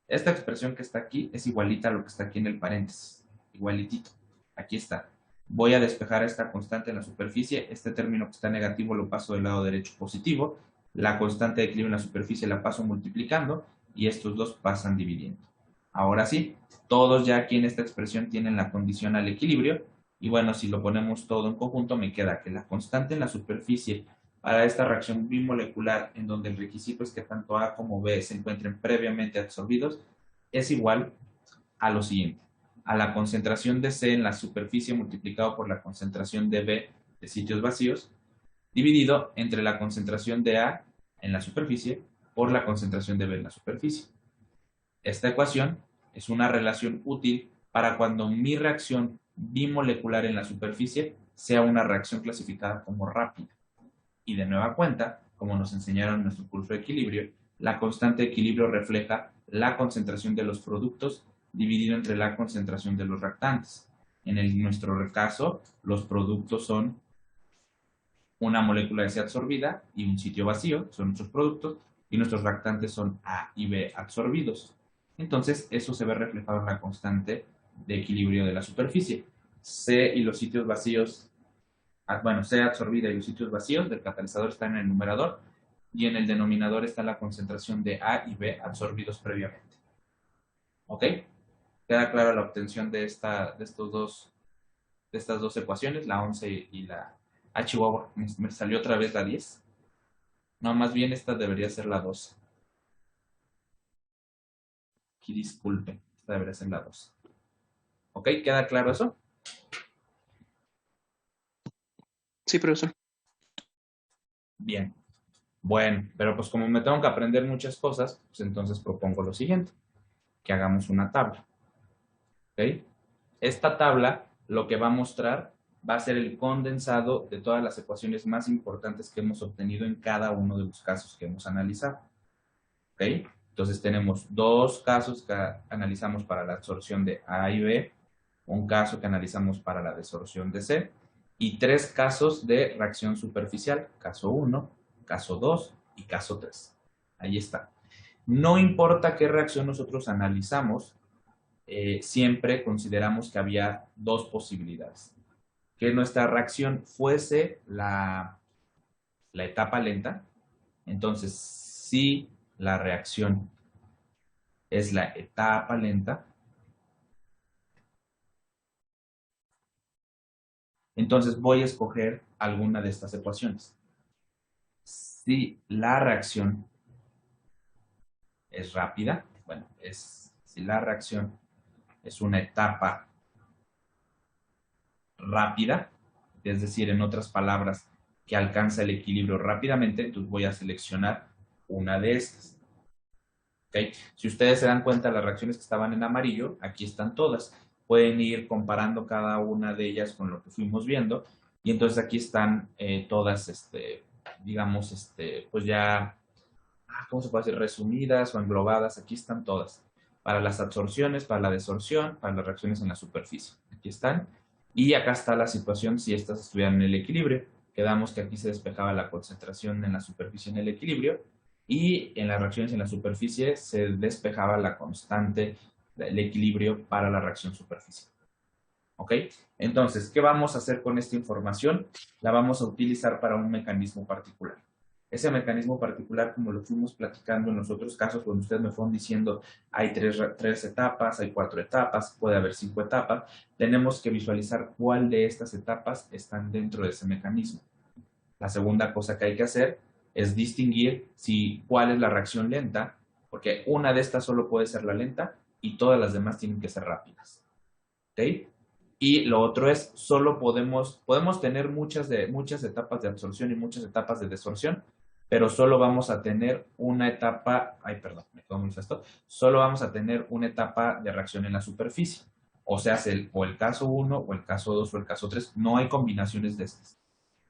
Esta expresión que está aquí es igualita a lo que está aquí en el paréntesis. igualitito. Aquí está. Voy a despejar esta constante en la superficie. Este término que está negativo lo paso del lado derecho positivo. La constante de equilibrio en la superficie la paso multiplicando y estos dos pasan dividiendo. Ahora sí, todos ya aquí en esta expresión tienen la condición al equilibrio. Y bueno, si lo ponemos todo en conjunto, me queda que la constante en la superficie para esta reacción bimolecular, en donde el requisito es que tanto A como B se encuentren previamente absorbidos, es igual a lo siguiente: a la concentración de C en la superficie multiplicado por la concentración de B de sitios vacíos, dividido entre la concentración de A en la superficie por la concentración de B en la superficie. Esta ecuación es una relación útil para cuando mi reacción bimolecular en la superficie sea una reacción clasificada como rápida. Y de nueva cuenta, como nos enseñaron en nuestro curso de equilibrio, la constante de equilibrio refleja la concentración de los productos dividido entre la concentración de los reactantes. En nuestro caso, los productos son una molécula de C absorbida y un sitio vacío, son nuestros productos, y nuestros reactantes son A y B absorbidos. Entonces, eso se ve reflejado en la constante de equilibrio de la superficie. C y los sitios vacíos, bueno, C absorbida y los sitios vacíos del catalizador están en el numerador, y en el denominador está la concentración de A y B absorbidos previamente. ¿Ok? Queda clara la obtención de estas dos ecuaciones, la 11 y la... Ah, Chihuahua, me salió otra vez la 10. No, más bien esta debería ser la 12. Aquí disculpe, esta debería ser la 12. ¿Ok? ¿Queda claro eso? Sí, profesor. Bien. Bueno, pero pues como me tengo que aprender muchas cosas, pues entonces propongo lo siguiente: que hagamos una tabla. ¿Ok? Esta tabla lo que va a mostrar va a ser el condensado de todas las ecuaciones más importantes que hemos obtenido en cada uno de los casos que hemos analizado. ¿Ok? Entonces tenemos dos casos que analizamos para la absorción de A y B, un caso que analizamos para la desorción de C, y tres casos de reacción superficial: caso 1, caso 2 y caso 3. Ahí está. No importa qué reacción nosotros analizamos, siempre consideramos que había dos posibilidades: que nuestra reacción fuese la etapa lenta. Entonces, si la reacción es la etapa lenta, entonces voy a escoger alguna de estas ecuaciones. Si la reacción es rápida, bueno, si la reacción es una etapa rápida, es decir, en otras palabras, que alcanza el equilibrio rápidamente, entonces voy a seleccionar una de estas. ¿Okay? Si ustedes se dan cuenta, las reacciones que estaban en amarillo, aquí están todas. Pueden ir comparando cada una de ellas con lo que fuimos viendo, y entonces aquí están todas, digamos, pues ya, ¿cómo se puede decir? Resumidas o englobadas. Aquí están todas. Para las absorciones, para la desorción, para las reacciones en la superficie. Aquí están. Y acá está la situación si estas estuvieran en el equilibrio. Quedamos que aquí se despejaba la concentración en la superficie en el equilibrio, y en las reacciones en la superficie se despejaba la constante del equilibrio para la reacción superficial. ¿Ok? Entonces, ¿qué vamos a hacer con esta información? La vamos a utilizar para un mecanismo particular. Ese mecanismo particular, como lo fuimos platicando en los otros casos, cuando ustedes me fueron diciendo hay tres etapas, hay 4 etapas, puede haber 5 etapas, tenemos que visualizar cuál de estas etapas están dentro de ese mecanismo. La segunda cosa que hay que hacer es distinguir cuál es la reacción lenta, porque una de estas solo puede ser la lenta y todas las demás tienen que ser rápidas. ¿Ok? Y lo otro es, solo podemos tener muchas etapas de absorción y muchas etapas de desorción, pero solo vamos a tener una etapa, solo vamos a tener una etapa de reacción en la superficie. O sea, o el caso 1, o el caso 2, o el caso 3, no hay combinaciones de estas,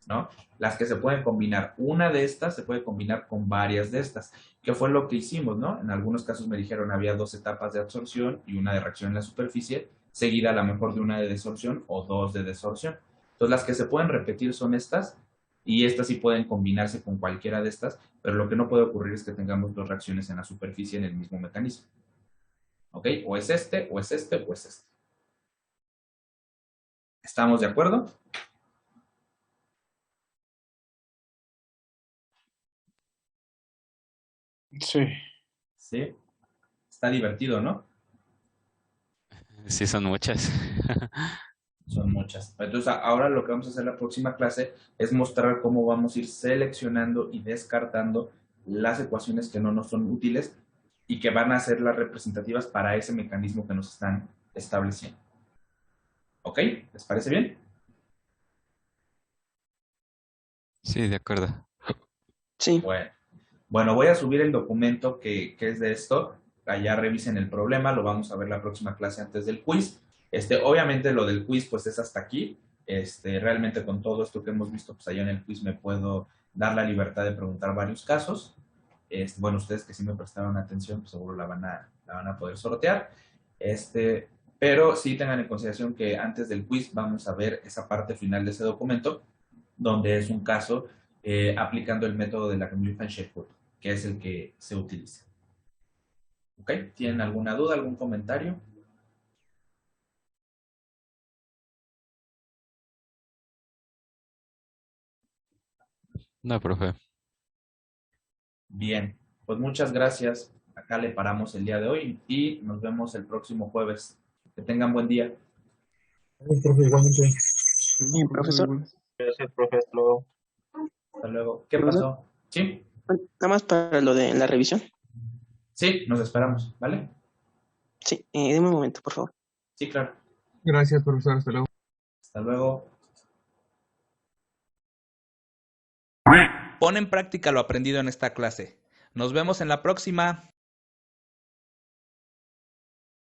¿no? Las que se pueden combinar, una de estas se puede combinar con varias de estas, que fue lo que hicimos, ¿no? En algunos casos me dijeron había 2 etapas de absorción y una de reacción en la superficie, seguida a lo mejor de una de desorción o 2 de desorción. Entonces las que se pueden repetir son estas, y estas sí pueden combinarse con cualquiera de estas, pero lo que no puede ocurrir es que tengamos 2 reacciones en la superficie en el mismo mecanismo. ¿Ok? O es este, o es este, o es este. ¿Estamos de acuerdo? Sí. Sí. Está divertido, ¿no? Sí, son muchas. Son muchas. Entonces, ahora lo que vamos a hacer en la próxima clase es mostrar cómo vamos a ir seleccionando y descartando las ecuaciones que no nos son útiles y que van a ser las representativas para ese mecanismo que nos están estableciendo. ¿Ok? ¿Les parece bien? Sí, de acuerdo. Sí. Bueno, voy a subir el documento que es de esto. Allá revisen el problema, lo vamos a ver la próxima clase antes del quiz. Obviamente lo del quiz pues es hasta aquí. Realmente con todo esto que hemos visto, pues allá en el quiz me puedo dar la libertad de preguntar varios casos. Bueno, ustedes que sí me prestaron atención, pues seguro la van a poder sortear. Pero sí tengan en consideración que antes del quiz vamos a ver esa parte final de ese documento, donde es un caso aplicando el método de la Green-Shepard, que es el que se utiliza. ¿Ok? ¿Tienen alguna duda, algún comentario? No, profe. Bien, pues muchas gracias. Acá le paramos el día de hoy y nos vemos el próximo jueves. Que tengan buen día. Profe, igualmente. Bien, profesor. Gracias, profe. Hasta luego. Hasta luego. ¿Qué Profesor, pasó? ¿Sí? nada más para lo de la revisión. Sí, nos esperamos, ¿vale? Sí, deme un momento, por favor. Sí, claro. Gracias, profesor. Hasta luego. Hasta luego. Pon en práctica lo aprendido en esta clase. Nos vemos en la próxima.